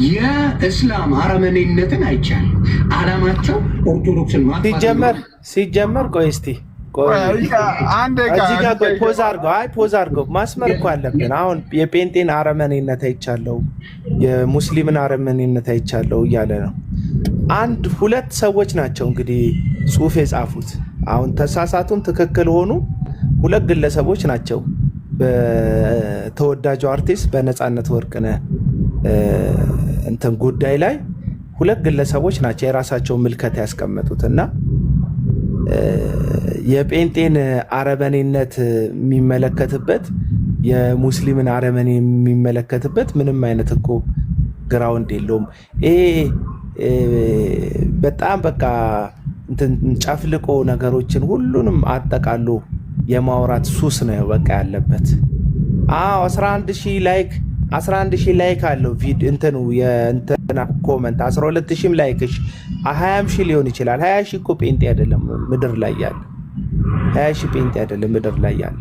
የእስላም አረመኔነትን አይቻልም። ዓላማቸው ኦርቶዶክስን ማጥፋት ሲጀመር ቆይ እስቲ ፖዝ አድርገው ማስመር እኮ አለብን። አሁን የጴንጤን አረመኔነት አይቻለው፣ የሙስሊምን አረመኔነት አይቻለው እያለ ነው። 1-2 ሰዎች ናቸው እንግዲህ ጽሑፍ የጻፉት። አሁን ተሳሳቱም ትክክል ሆኑ 2 ግለሰቦች ናቸው። በተወዳጁ አርቲስት በነፃነት ወርቅነህ እንትን ጉዳይ ላይ 2 ግለሰቦች ናቸው የራሳቸውን ምልከታ ያስቀመጡትና የጴንጤን አረመኔነት የሚመለከትበት የሙስሊምን አረመኔ የሚመለከትበት ምንም አይነት እኮ ግራውንድ የለውም። ይሄ በጣም በቃ ጨፍልቆ ነገሮችን ሁሉንም አጠቃሎ የማውራት ሱስ ነው በቃ ያለበት። 11,000 ላይክ አለው እንትኑ የእንትና ኮመንት 12,000 ላይክ 20,000 ሊሆን ይችላል። 20,000 እኮ ጴንጤ አይደለም ምድር ላይ ያለ 20,000 ጴንጤ አይደለም ምድር ላይ ያለ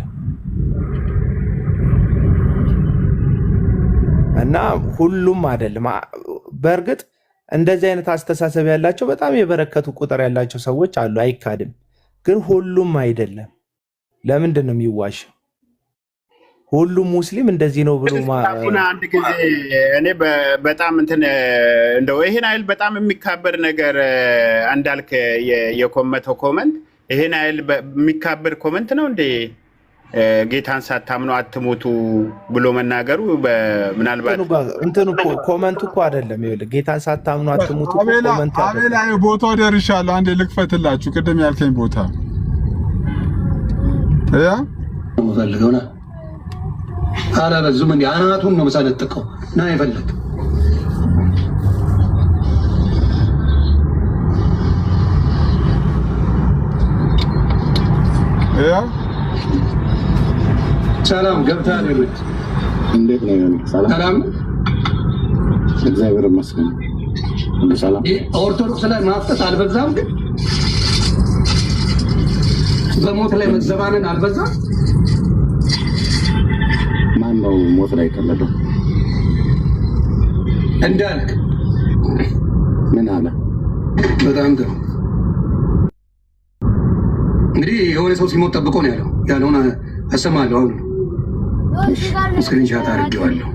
እና ሁሉም አይደለም። በእርግጥ እንደዚህ አይነት አስተሳሰብ ያላቸው በጣም የበረከቱ ቁጥር ያላቸው ሰዎች አሉ፣ አይካድም። ግን ሁሉም አይደለም። ለምንድን ነው የሚዋሸው? ሁሉም ሙስሊም እንደዚህ ነው ብሎ አንድ ጊዜ እኔ በጣም እንትን እንደው ይሄን አይል በጣም የሚካበር ነገር እንዳልክ የኮመተው ኮመንት ይሄን አይል የሚካበር ኮመንት ነው እንዴ? ጌታን ሳታምኑ አትሞቱ ብሎ መናገሩ ምናልባት እንትኑ ኮመንቱ እኮ አይደለም። ይኸውልህ ጌታን ሳታምኑ አትሞቱ ኮመንት አቤላ ቦታው ደርሻለሁ። አንዴ ልክፈትላችሁ። ቅድም ያልከኝ ቦታ ያ ፈልገውና አላበዙም እንዴ? አናቱን ነው መሳለጥቀው ና ይፈልግ ያ ሰላም ገብታል ይሉት እንዴት ነው? ሰላም እግዚአብሔር ይመስገን። ሰላም ኦርቶዶክስ ላይ ማፍጠጥ አልበዛም? ግን በሞት ላይ መዘባነን አልበዛም? ማን ነው ሞት ላይ ቀለደው? እንዳልክ ምን አለ? በጣም ጥሩ። እንግዲህ የሆነ ሰው ሲሞት ጠብቆ ነው ያለውን አሰማለሁ። አሁን ስክሪንሻት አድርጌዋለሁ።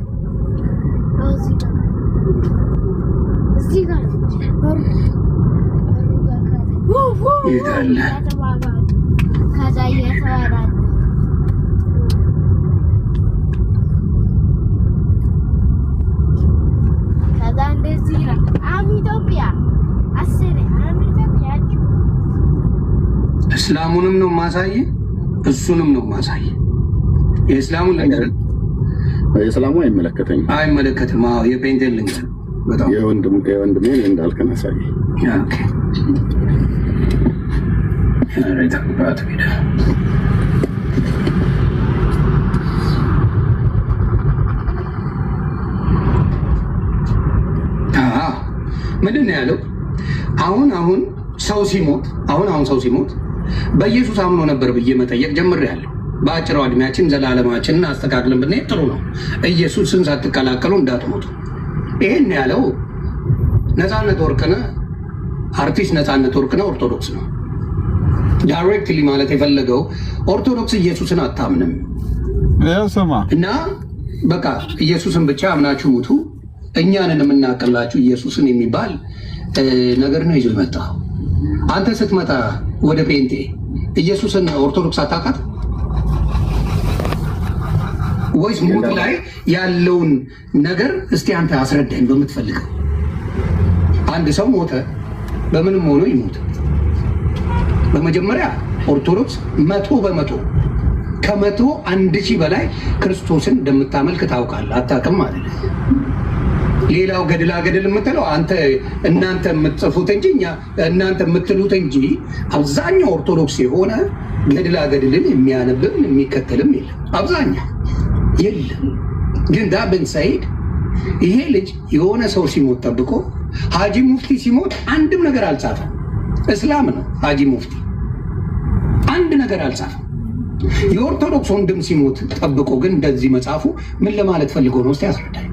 እስላሙንም ነው ማሳየ እሱንም ነው ማሳየ። የእስላሙን ነገር የእስላሙ አይመለከትም። አዎ የፔንቴ ልንገር በጣም የወንድሜ እንዳልከን አሳየ። ኦኬ አሬታ ባቱ ቢዳ ምንድን ነው ያለው? አሁን ሰው ሲሞት በኢየሱስ አምኖ ነበር ብዬ መጠየቅ ጀምሬያለሁ። በአጭሯ እድሜያችን ዘላለማችንን አስተካክለን ብንሄድ ጥሩ ነው። ኢየሱስን ሳትቀላቀሉ እንዳትሞቱ። ይሄን ያለው ነፃነት ወርቅነህ፣ አርቲስት ነፃነት ወርቅነህ ኦርቶዶክስ ነው። ዳይሬክትሊ ማለት የፈለገው ኦርቶዶክስ ኢየሱስን አታምንም እና በቃ ኢየሱስን ብቻ አምናችሁ ሙቱ፣ እኛንን የምናቅላችሁ ኢየሱስን የሚባል ነገር ነው ይዞ መጣ። አንተ ስትመጣ ወደ ፔንቴ ኢየሱስን ኦርቶዶክስ አታውቃት ወይስ ሞት ላይ ያለውን ነገር እስቲ አንተ አስረዳኝ በምትፈልገው። አንድ ሰው ሞተ፣ በምንም ሆኖ ይሞት። በመጀመሪያ ኦርቶዶክስ 100% ከ101,000 በላይ ክርስቶስን እንደምታመልክ ታውቃለህ። አታውቅም ማለት ነው። ሌላው ገድላ ገድል የምትለው እናንተ የምትጽፉት እንጂ እናንተ የምትሉት እንጂ አብዛኛው ኦርቶዶክስ የሆነ ገድላ ገድልን የሚያነብም የሚከተልም የለም። አብዛኛው የለም። ግን ዳብን ሰይድ ይሄ ልጅ የሆነ ሰው ሲሞት ጠብቆ ሀጂ ሙፍቲ ሲሞት አንድም ነገር አልጻፈም። እስላም ነው ሀጂ ሙፍቲ፣ አንድ ነገር አልጻፈም። የኦርቶዶክስ ወንድም ሲሞት ጠብቆ ግን እንደዚህ መጻፉ ምን ለማለት ፈልጎ ነው? እስቲ ያስረዳኝ።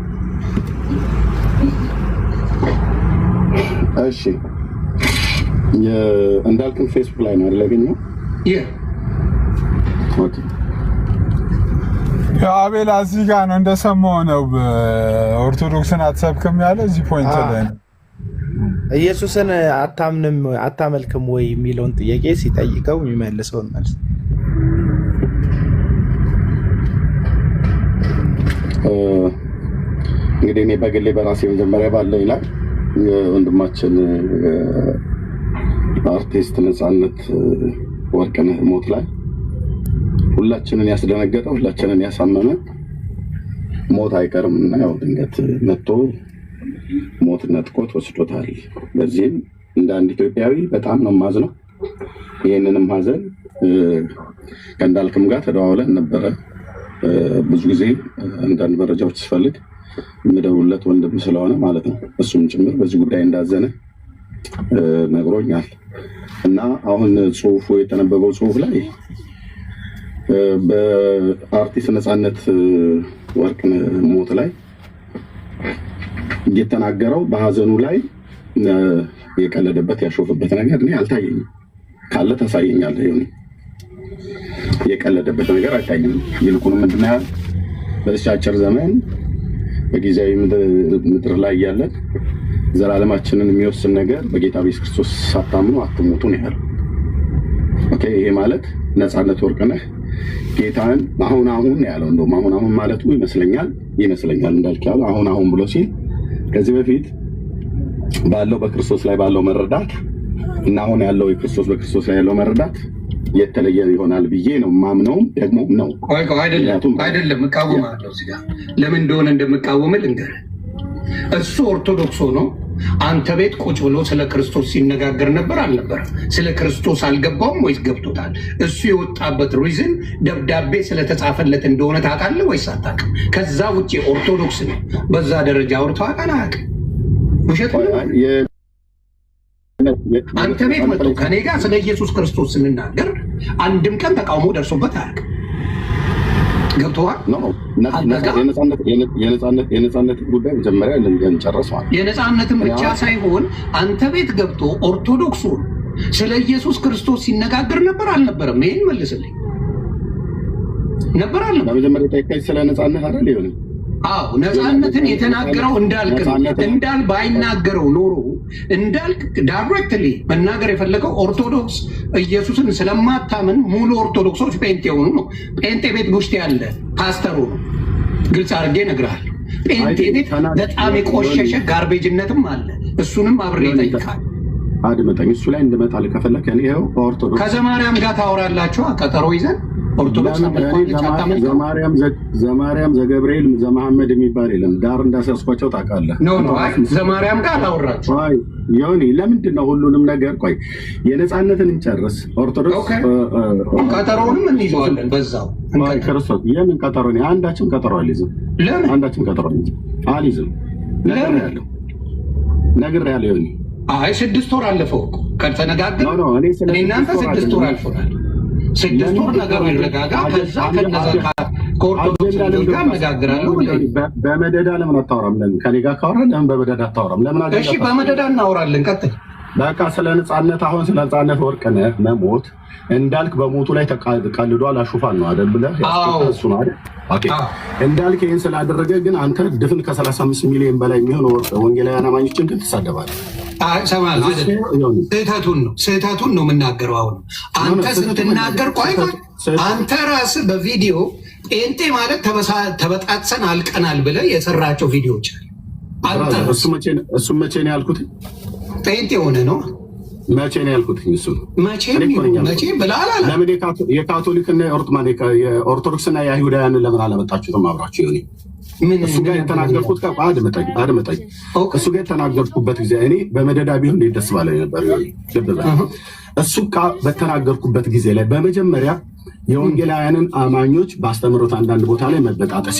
እሺ እንዳልክን ፌስቡክ ላይ ነው አይደል ያገኘው? ኦኬ አቤላ እዚህ ጋር ነው እንደሰማው ነው። ኦርቶዶክስን አትሰብክም ያለ እዚህ ፖይንት ላይ ነው። ኢየሱስን አታመልክም ወይ የሚለውን ጥያቄ ሲጠይቀው የሚመልሰውን መልስ እንግዲህ እኔ በግሌ በራሴ መጀመሪያ ባለኝ ላይ ወንድማችን አርቲስት ነፃነት ወርቅነህ ሞት ላይ ሁላችንን ያስደነገጠ ሁላችንን ያሳመመ ሞት አይቀርም እና ያው ድንገት መጥቶ ሞት ነጥቆት ወስዶታል። በዚህም እንደ አንድ ኢትዮጵያዊ በጣም ነው የማዝነው። ይህንንም ሀዘን ከእንዳልክም ጋር ተደዋውለን ነበረ። ብዙ ጊዜ አንዳንድ መረጃዎች ስፈልግ የምደውልለት ወንድም ስለሆነ ማለት ነው እሱም ጭምር በዚህ ጉዳይ እንዳዘነ ነግሮኛል። እና አሁን ጽሁፉ የተነበበው ጽሁፍ ላይ በአርቲስት ነፃነት ወርቅነህ ሞት ላይ የተናገረው በሀዘኑ ላይ የቀለደበት ያሾፈበት ነገር እኔ አልታየኝም። ካለ ታሳየኛለህ። ይሁን የቀለደበት ነገር አይታየኝም። ይልቁንም ምንድን ነው ያለው? በዚህ አጭር ዘመን በጊዜያዊ ምድር ላይ ያለን ዘላለማችንን የሚወስን ነገር በጌታ ኢየሱስ ክርስቶስ ሳታምኑ አትሞቱ ነው ያለው። ኦኬ ይሄ ማለት ነፃነት ወርቅነህ ጌታን አሁን ያለው እንደውም አሁን ማለቱ ይመስለኛል እንዳልክ ያለው አሁን ብሎ ሲል ከዚህ በፊት ባለው በክርስቶስ ላይ ባለው መረዳት እና አሁን ያለው በክርስቶስ ላይ ያለው መረዳት የተለየ ይሆናል ብዬ ነው ማምነውም ደግሞ ነው። አይደለም እቃወማለሁ። እዚህ ጋር ለምን እንደሆነ እንደምቃወምህ ልንገርህ። እሱ ኦርቶዶክስ ሆኖ አንተ ቤት ቁጭ ብሎ ስለ ክርስቶስ ሲነጋገር ነበር አልነበረም? ስለ ክርስቶስ አልገባውም ወይስ ገብቶታል? እሱ የወጣበት ሪዝን ደብዳቤ ስለተጻፈለት እንደሆነ ታውቃለህ ወይስ አታውቅም? ከዛ ውጭ ኦርቶዶክስ ነው በዛ ደረጃ አውርቶ አውቃለህ? ውሸት አንተ ቤት መጥቶ ከኔ ጋር ስለ ኢየሱስ ክርስቶስ ስንናገር አንድም ቀን ተቃውሞ ደርሶበት አያውቅም። ገብቶሃል? የነፃነት ጉዳይ መጀመሪያ ልንጨርሰዋል። የነፃነትን ብቻ ሳይሆን አንተ ቤት ገብቶ ኦርቶዶክሱን ስለ ኢየሱስ ክርስቶስ ሲነጋገር ነበር አልነበረም? ይህን መልስልኝ። ነበር አለ በመጀመሪያ ጠይቀኝ ስለ ነፃነት አይደል? ይሁን አዎ ነፃነትን የተናገረው እንዳልክ ነው። እንዳል ባይናገረው ኖሮ እንዳልክ ዳይሬክትሊ መናገር የፈለገው ኦርቶዶክስ ኢየሱስን ስለማታምን ሙሉ ኦርቶዶክሶች ጴንጤ የሆኑ ነው። ጴንጤ ቤት ውስጥ ያለ ፓስተሩ ነው። ግልጽ አድርጌ እነግርሃለሁ። ጴንጤ ቤት በጣም የቆሸሸ ጋርቤጅነትም አለ። እሱንም አብሬ ይጠይቃል። አድመጠኝ። እሱ ላይ እንደመጣልህ ከፈለክ ይኸው ኦርቶዶክስ ከዘማርያም ጋር ታወራላችሁ ቀጠሮ ይዘን ኦርቶዶክስ ዘማርያም ዘገብርኤል ዘመሐመድ የሚባል የለም። ዳር እንዳሳስኳቸው ታውቃለህ። ዘማርያም ጋር አላወራችሁ ዮኒ። ለምንድን ነው ሁሉንም ነገር ቆይ የነፃነትን እንጨርስ። ኦርቶዶክስ ቀጠሮውንም እንይዘዋለን በዛው ክርስቶስ። የምን ቀጠሮ? አንዳችም ቀጠሮ አልይዝም። አንዳችም ቀጠሮ አልይዝም። ነግሬሃለሁ ዮኒ። አይ 6 ወር አለፈው እኮ ከተነጋገርን እናንተ 6 ወር አልፎናል። 6 ወር ነገሩ ይረጋጋ። ከዛ ከነዛ ከኦርቶዶክስ ጋር እነጋግራለሁ። በመደዳ ለምን አታወራም? ከኔ ጋር ካወራን ለምን በመደዳ አታወራም? ለምን? እሺ በመደዳ እናወራለን። ቀጥል። በቃ ስለ ነፃነት አሁን ስለ ነፃነት ወርቅነህ መሞት እንዳልክ በሞቱ ላይ ተቀልዷል አሹፋን ነው አይደል ብለህ እሱ ነው አይደል? ኦኬ እንዳልክ ይሄን ስላደረገ ግን አንተ ድፍን ከ35 ሚሊዮን በላይ የሚሆን ወንጌላውያን አማኞችን ግን ትሳደባለህ። ስህተቱን ነው የምናገረው። አሁን አንተ ስትናገር ቆይ አንተ ራስህ በቪዲዮ ጴንጤ ማለት ተበጣጥሰን አልቀናል ብለህ የሰራቸው ቪዲዮዎች አሉ። እሱ መቼ ነው ያልኩት? ጴንጤ ሆነ ነው መቼ ነው ያልኩት? እሱ መቼ ብላላ ለምን የካቶሊክና የኦርቶዶክስና የአይሁዳውያንን ለምን አላመጣችሁትም አብራችሁ? ሆኔ እሱ ጋር የተናገርኩት አድምጠኝ። እሱ ጋር የተናገርኩበት ጊዜ እኔ በመደዳ ቢሆን እንዴት ደስ ባለኝ ነበር። እሱ በተናገርኩበት ጊዜ ላይ በመጀመሪያ የወንጌላውያንን አማኞች በአስተምህሮት አንዳንድ ቦታ ላይ መበጣጠስ፣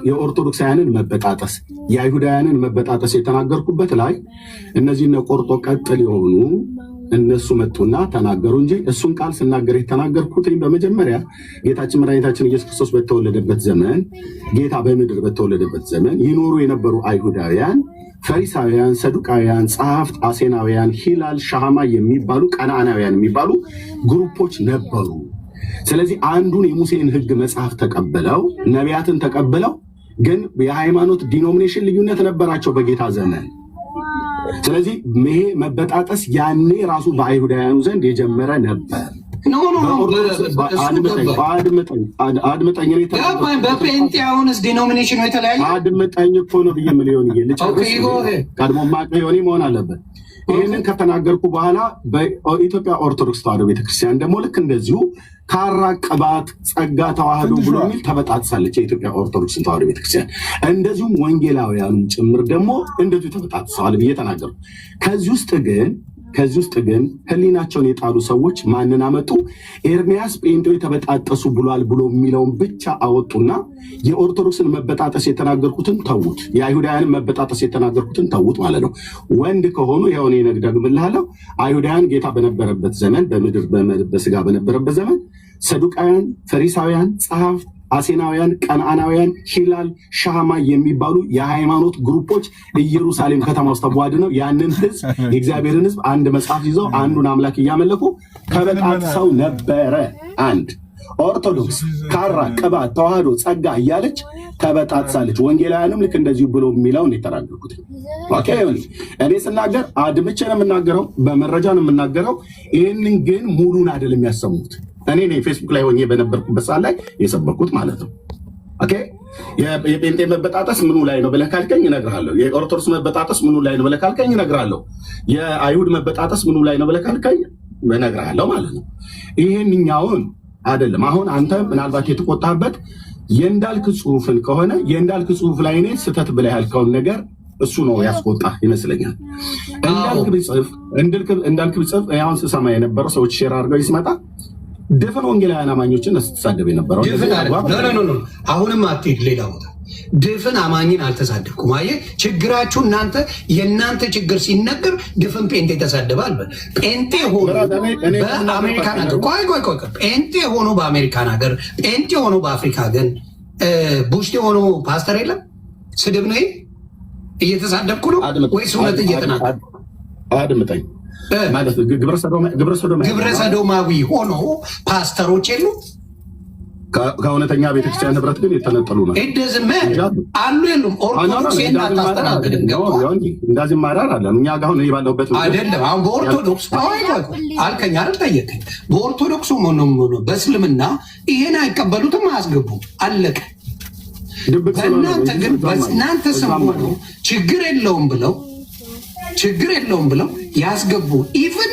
የኦርቶዶክሳውያንን መበጣጠስ፣ የአይሁዳውያንን መበጣጠስ የተናገርኩበት ላይ እነዚህ ቆርጦ ቀጥል የሆኑ እነሱ መጡና ተናገሩ እንጂ እሱን ቃል ስናገር የተናገርኩት በመጀመሪያ ጌታችን መድኃኒታችን ኢየሱስ ክርስቶስ በተወለደበት ዘመን፣ ጌታ በምድር በተወለደበት ዘመን ይኖሩ የነበሩ አይሁዳውያን፣ ፈሪሳውያን፣ ሰዱቃውያን፣ ጸሐፍት፣ አሴናውያን፣ ሂላል፣ ሻሃማ የሚባሉ ቀናናውያን የሚባሉ ግሩፖች ነበሩ። ስለዚህ አንዱን የሙሴን ሕግ መጽሐፍ ተቀብለው ነቢያትን ተቀብለው ግን የሃይማኖት ዲኖሚኔሽን ልዩነት ነበራቸው በጌታ ዘመን። ስለዚህ ይሄ መበጣጠስ ያኔ ራሱ በአይሁዳውያኑ ዘንድ የጀመረ ነበር። አድምጠኝ። በጴንጤ አሁንስ ዲኖሚኔሽኑ የተለያየ አድምጠኝ እኮ ነው ብዬ የምልህ ቀድሞ ማቀ ሆኔ መሆን አለበት። ይህንን ከተናገርኩ በኋላ በኢትዮጵያ ኦርቶዶክስ ተዋሕዶ ቤተክርስቲያን ደግሞ ልክ እንደዚሁ ካራ ቅባት ጸጋ ተዋህዶ ብሎ የሚል ተበጣጥሳለች የኢትዮጵያ ኦርቶዶክስ ተዋሕዶ ቤተክርስቲያን። እንደዚሁም ወንጌላውያኑም ጭምር ደግሞ እንደዚሁ ተበጣጥሰዋል ብዬ ተናገሩ። ከዚህ ውስጥ ግን ህሊናቸውን የጣሉ ሰዎች ማንን አመጡ? ኤርሚያስ ጴንጤዎች ተበጣጠሱ ብሏል ብሎ የሚለውን ብቻ አወጡና የኦርቶዶክስን መበጣጠስ የተናገርኩትን ተዉት፣ የአይሁዳውያንን መበጣጠስ የተናገርኩትን ተዉት ማለት ነው። ወንድ ከሆኑ የሆነ ደግምልሃለሁ። አይሁዳውያን ጌታ በነበረበት ዘመን በምድር በስጋ በነበረበት ዘመን ሰዱቃውያን፣ ፈሪሳውያን፣ ጸሐፍት፣ አሴናውያን፣ ቀንዓናውያን፣ ሂላል፣ ሻማ የሚባሉ የሃይማኖት ግሩፖች ኢየሩሳሌም ከተማ ውስጥ ተዋድነው ያንን ህዝብ የእግዚአብሔርን ህዝብ አንድ መጽሐፍ ይዘው አንዱን አምላክ እያመለኩ ተበጣጥሰው ነበረ። አንድ ኦርቶዶክስ ካራ ቅባት ተዋህዶ ጸጋ እያለች ተበጣጥሳለች። ወንጌላውያንም ልክ እንደዚሁ ብሎ የሚለውን የተናገርኩት እኔ ስናገር አድምቼ ነው የምናገረው፣ በመረጃ ነው የምናገረው። ይህንን ግን ሙሉን አይደለም የሚያሰሙት። እኔ ፌስቡክ ላይ ሆኜ በነበርኩበት ሰዓት ላይ የሰበኩት ማለት ነው። የጴንጤ መበጣጠስ ምኑ ላይ ነው ብለህ ካልከኝ እነግርሃለሁ። የኦርቶዶክስ መበጣጠስ ምኑ ላይ ነው ብለህ ካልከኝ እነግርሃለሁ። የአይሁድ መበጣጠስ ምኑ ላይ ነው ብለህ ካልከኝ እነግርሃለሁ ማለት ነው። ይሄንኛውን አይደለም። አሁን አንተ ምናልባት የተቆጣበት የእንዳልክ ጽሁፍን ከሆነ የእንዳልክ ጽሁፍ ላይ እኔ ስህተት ብለህ ያልከውን ነገር እሱ ነው ያስቆጣ ይመስለኛል። እንዳልክ ቢጽፍ አሁን ስሰማ የነበረው ሰዎች ሼር አድርገው ይስመጣ ድፍን ወንጌላውያን አማኞችን ስትሳደብ የነበረው አሁንም አትሄድ ሌላ ቦታ። ድፍን አማኝን አልተሳደብኩም። አየህ ችግራችሁ እናንተ የእናንተ ችግር ሲነገር ድፍን ጴንጤ ተሳደባል። ጴንጤ ሆኖ በአሜሪካን ሀገር ቆይ ጴንጤ ሆኖ በአሜሪካን ሀገር ጴንጤ ሆኖ በአፍሪካ ግን ቡሽቴ ሆኖ ፓስተር የለም። ስድብ ነው እየተሳደብኩ ነው ወይስ እውነት እየተናገርኩ? አድምጠኝ ማለት ግብረ ሰዶማዊ ሆኖ ፓስተሮች የሉ ከእውነተኛ ቤተክርስቲያን ህብረት ግን የተነጠሉ ናቸው። አሉ የሉም ኦርቶዶክስ አታስተናግድም። እንዳዚህ ማራር አለ እኛ ጋር አሁን ባለሁበት አይደለም። አሁን በኦርቶዶክስ አልከኝ አይደል? ጠየቀኝ። በኦርቶዶክሱ ሆኖ በእስልምና ይሄን አይቀበሉትም፣ አያስገቡም። አለቀ። በእናንተ ግን በእናንተ ስም ሆኖ ችግር የለውም ብለው ያስገቡ። ኢቭን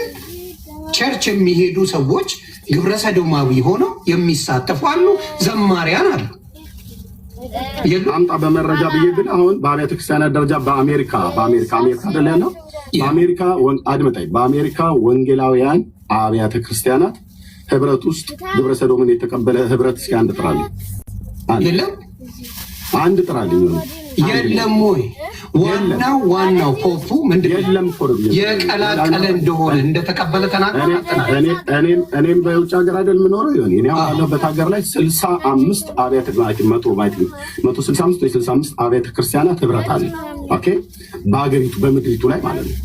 ቸርች የሚሄዱ ሰዎች ግብረ ሰዶማዊ ሆነው የሚሳተፉ አሉ፣ ዘማሪያን አሉ። አምጣ በመረጃ ብዬ ግን አሁን በአብያተ ክርስቲያናት ደረጃ በአሜሪካ አይደለ ያለው አድምጠኝ፣ በአሜሪካ ወንጌላውያን አብያተ ክርስቲያናት ህብረት ውስጥ ግብረ ሰዶምን የተቀበለ ህብረት እስኪ አንድ ጥራልኝ። አንድ ጥራልኝ። የለም ወይ? ዋናው ፖፑ ምንድን የቀላቀለ እንደሆነ እንደተቀበለ ተናገረ። እኔም በውጭ ሀገር አይደል የምኖረው ይሆን እኔ ያለበት ሀገር ላይ 65 አብያተ 165 ወይ 65 አብያተ ክርስቲያናት ህብረት አለ። ኦኬ በሀገሪቱ በምድሪቱ ላይ ማለት ነው።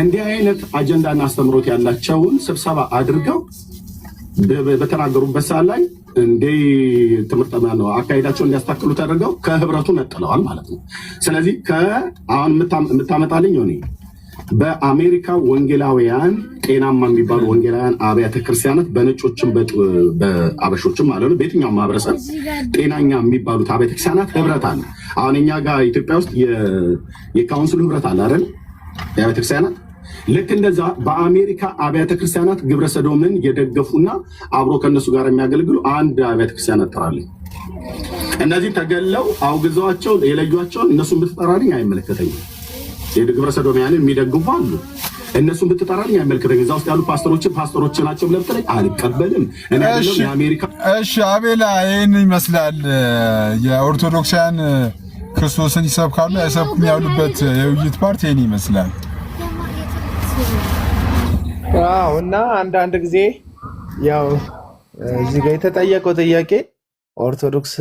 እንዲህ አይነት አጀንዳና አስተምሮት ያላቸውን ስብሰባ አድርገው በተናገሩበት ሰዓት ላይ እንደ ትምህርት ነው አካሄዳቸውን እንዲያስተካክሉ ተደርገው ከህብረቱ ነጥለዋል ማለት ነው። ስለዚህ አሁን የምታመጣልኝ ሆኔ በአሜሪካ ወንጌላውያን ጤናማ የሚባሉ ወንጌላውያን አብያተ ክርስቲያናት በነጮችም በአበሾችም ማለት ነው በየትኛውም ማህበረሰብ ጤናኛ የሚባሉት አብያተ ክርስቲያናት ህብረት አለ። አሁን እኛ ጋር ኢትዮጵያ ውስጥ የካውንስሉ ህብረት አለ አይደል? የአብያተ ክርስቲያናት ልክ እንደዛ በአሜሪካ አብያተ ክርስቲያናት ግብረ ሰዶምን የደገፉና አብሮ ከነሱ ጋር የሚያገለግሉ አንድ አብያተ ክርስቲያናት ጠራልኝ። እነዚህ ተገለው አውግዘዋቸው የለዩቸውን እነሱን ብትጠራልኝ አይመለከተኝም። የግብረ ሰዶሚያንን የሚደግፉ አሉ፣ እነሱን ብትጠራልኝ አይመለከተኝም። እዛ ውስጥ ያሉ ፓስተሮች ናቸው ብለህ ብትለኝ አልቀበልም። የአሜሪካ እሺ አቤላ ይህን ይመስላል። የኦርቶዶክሳውያን ክርስቶስን ይሰብካሉ አይሰብኩም ያሉበት የውይይት ፓርቲ ይህን ይመስላል። እና አንዳንድ ጊዜ ያው እዚህ ጋር የተጠየቀው ጥያቄ ኦርቶዶክስ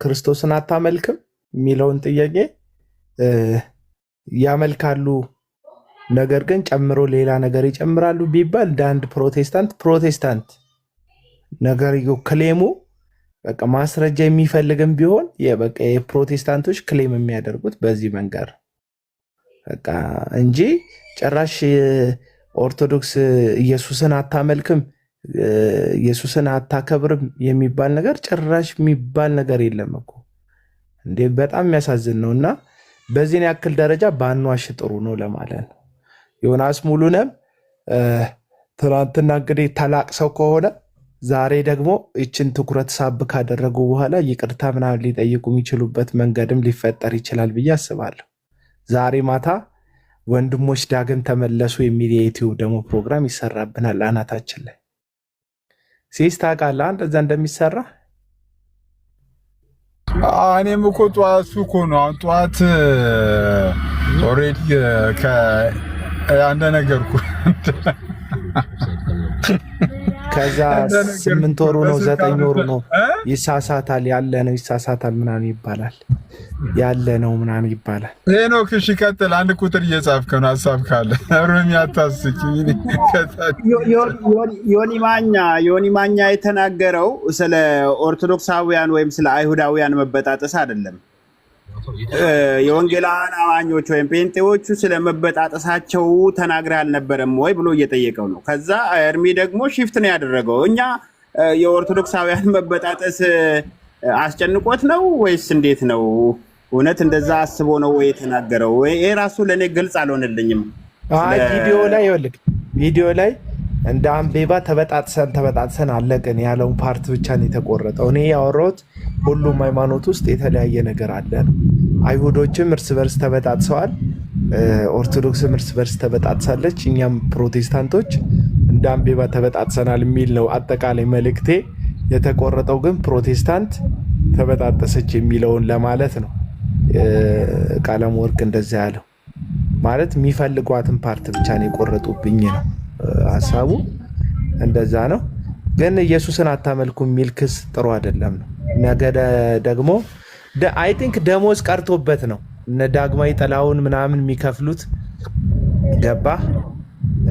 ክርስቶስን አታመልክም የሚለውን ጥያቄ ያመልካሉ፣ ነገር ግን ጨምሮ ሌላ ነገር ይጨምራሉ ቢባል እንደ አንድ ፕሮቴስታንት ነገርየው ክሌሙ በቃ ማስረጃ የሚፈልግም ቢሆን በቃ የፕሮቴስታንቶች ክሌም የሚያደርጉት በዚህ መንገድ በቃ እንጂ ጭራሽ ኦርቶዶክስ ኢየሱስን አታመልክም ኢየሱስን አታከብርም የሚባል ነገር ጭራሽ የሚባል ነገር የለም እኮ እንዴ! በጣም የሚያሳዝን ነው። እና በዚህን ያክል ደረጃ ባንዋሽ ጥሩ ነው ለማለት ነው። ዮናስ ሙሉነም ትናንትና እንግዲህ ተላቅሰው ከሆነ ዛሬ ደግሞ ይችን ትኩረት ሳብ ካደረጉ በኋላ ይቅርታ ምናምን ሊጠይቁ የሚችሉበት መንገድም ሊፈጠር ይችላል ብዬ አስባለሁ። ዛሬ ማታ ወንድሞች ዳግም ተመለሱ የሚል የዩቲዩብ ደግሞ ፕሮግራም ይሰራብናል አናታችን ላይ። ሲስታ ቃል እንደዛ እንደሚሰራ እኔም እኮ ጠዋት እኮ ነው አሁን ጠዋት ኦልሬዲ አንደ ነገርኩ ከዛ 8 ወሩ ነው 9 ወሩ ነው ይሳሳታል ያለ ነው ይሳሳታል ምናምን ይባላል ያለ ነው ምናምን ይባላል። ሄኖክ እሺ ቀጥል። አንድ ቁጥር እየጻፍክ ነው ሐሳብ ካለ ሮሚ አታስቂ። ዮኒ ማኛ የተናገረው ስለ ኦርቶዶክሳውያን ወይም ስለ አይሁዳውያን መበጣጠስ አይደለም። የወንጌላውያን አማኞች ወይም ጴንጤዎቹ ስለመበጣጠሳቸው ተናግረህ አልነበረም ወይ ብሎ እየጠየቀው ነው። ከዛ እርሚ ደግሞ ሺፍት ነው ያደረገው። እኛ የኦርቶዶክሳውያን መበጣጠስ አስጨንቆት ነው ወይስ እንዴት ነው? እውነት እንደዛ አስቦ ነው ወይ የተናገረው? ይሄ ራሱ ለኔ ግልጽ አልሆነልኝም። ቪዲዮ ላይ እንደ አምቤባ ተበጣጥሰን አለቅን ያለውን ፓርት ብቻ ነው የተቆረጠው። እኔ ያወራሁት ሁሉም ሃይማኖት ውስጥ የተለያየ ነገር አለ ነው። አይሁዶችም እርስ በርስ ተበጣጥሰዋል፣ ኦርቶዶክስም እርስ በርስ ተበጣጥሳለች፣ እኛም ፕሮቴስታንቶች እንደ አምቤባ ተበጣጥሰናል የሚል ነው አጠቃላይ መልእክቴ። የተቆረጠው ግን ፕሮቴስታንት ተበጣጠሰች የሚለውን ለማለት ነው። ቀለም ወርቅ እንደዛ ያለው ማለት የሚፈልጓትን ፓርት ብቻ ነው የቆረጡብኝ ነው ሀሳቡ። እንደዛ ነው። ግን ኢየሱስን አታመልኩ የሚል ክስ ጥሩ አይደለም ነው። ነገ ደግሞ አይ ቲንክ ደሞዝ ቀርቶበት ነው እነ ዳግማዊ ጥላሁን ምናምን የሚከፍሉት ገባ።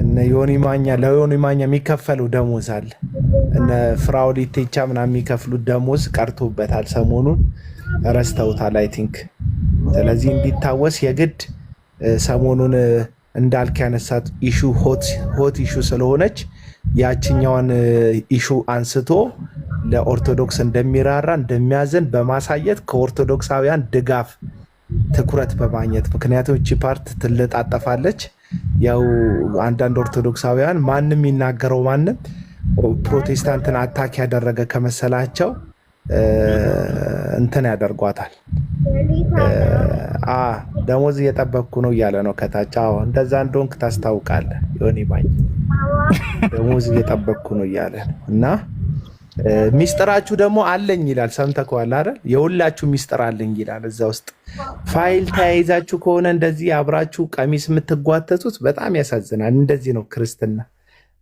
እነ ዮኒ ማኛ ለዮኒ ማኛ የሚከፈለው ደሞዝ አለ እነ ፍራኦል ኢቴቻ ምናምን የሚከፍሉት ደሞዝ ቀርቶበታል። ሰሞኑን ረስተውታል አይ ቲንክ። ስለዚህ እንዲታወስ የግድ ሰሞኑን እንዳልክ ያነሳት ኢሹ ሆት ኢሹ ስለሆነች ያችኛዋን ኢሹ አንስቶ ለኦርቶዶክስ እንደሚራራ እንደሚያዘን በማሳየት ከኦርቶዶክሳውያን ድጋፍ ትኩረት በማግኘት ምክንያቱም እቺ ፓርት ትልጣጠፋለች። ያው አንዳንድ ኦርቶዶክሳውያን ማንም ይናገረው ማንም ፕሮቴስታንትን አታክ ያደረገ ከመሰላቸው እንትን ያደርጓታል። ደሞዝ እየጠበቅኩ ነው እያለ ነው ከታች። እንደዛ እንደሆንክ ታስታውቃለህ። ዮኒ ማኛ ደሞዝ እየጠበቅኩ ነው እያለ ነው። እና ሚስጥራችሁ ደግሞ አለኝ ይላል። ሰምተህ ከሆነ አይደል? የሁላችሁ ሚስጥር አለኝ ይላል። እዛ ውስጥ ፋይል ተያይዛችሁ ከሆነ እንደዚህ አብራችሁ ቀሚስ የምትጓተቱት በጣም ያሳዝናል። እንደዚህ ነው ክርስትና።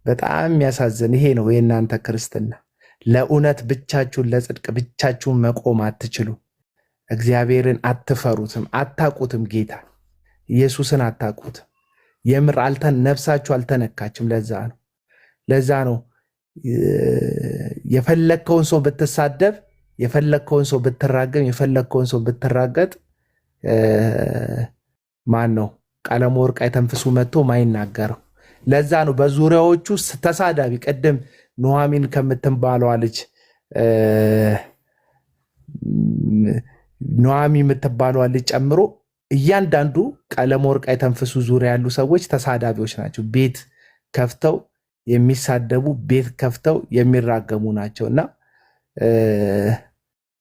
በጣም የሚያሳዝን ይሄ ነው የእናንተ ክርስትና። ለእውነት ብቻችሁን ለጽድቅ ብቻችሁን መቆም አትችሉ። እግዚአብሔርን አትፈሩትም፣ አታቁትም። ጌታ ኢየሱስን አታቁትም። የምር ነፍሳችሁ አልተነካችም። ለዛ ነው የፈለግከውን ሰው ብትሳደብ፣ የፈለግከውን ሰው ብትራገም፣ የፈለግከውን ሰው ብትራገጥ ማን ነው ቀለመ ወርቅ አይተንፍሱ መጥቶ ማይናገረው? ለዛ ነው በዙሪያዎቹ ተሳዳቢ ቅድም ኑሐሚን ከምትባለዋ ልጅ ኑሐሚ የምትባለዋ ልጅ ጨምሮ እያንዳንዱ ቀለመ ወርቅ አይተንፍሱ ዙሪያ ያሉ ሰዎች ተሳዳቢዎች ናቸው። ቤት ከፍተው የሚሳደቡ፣ ቤት ከፍተው የሚራገሙ ናቸው። እና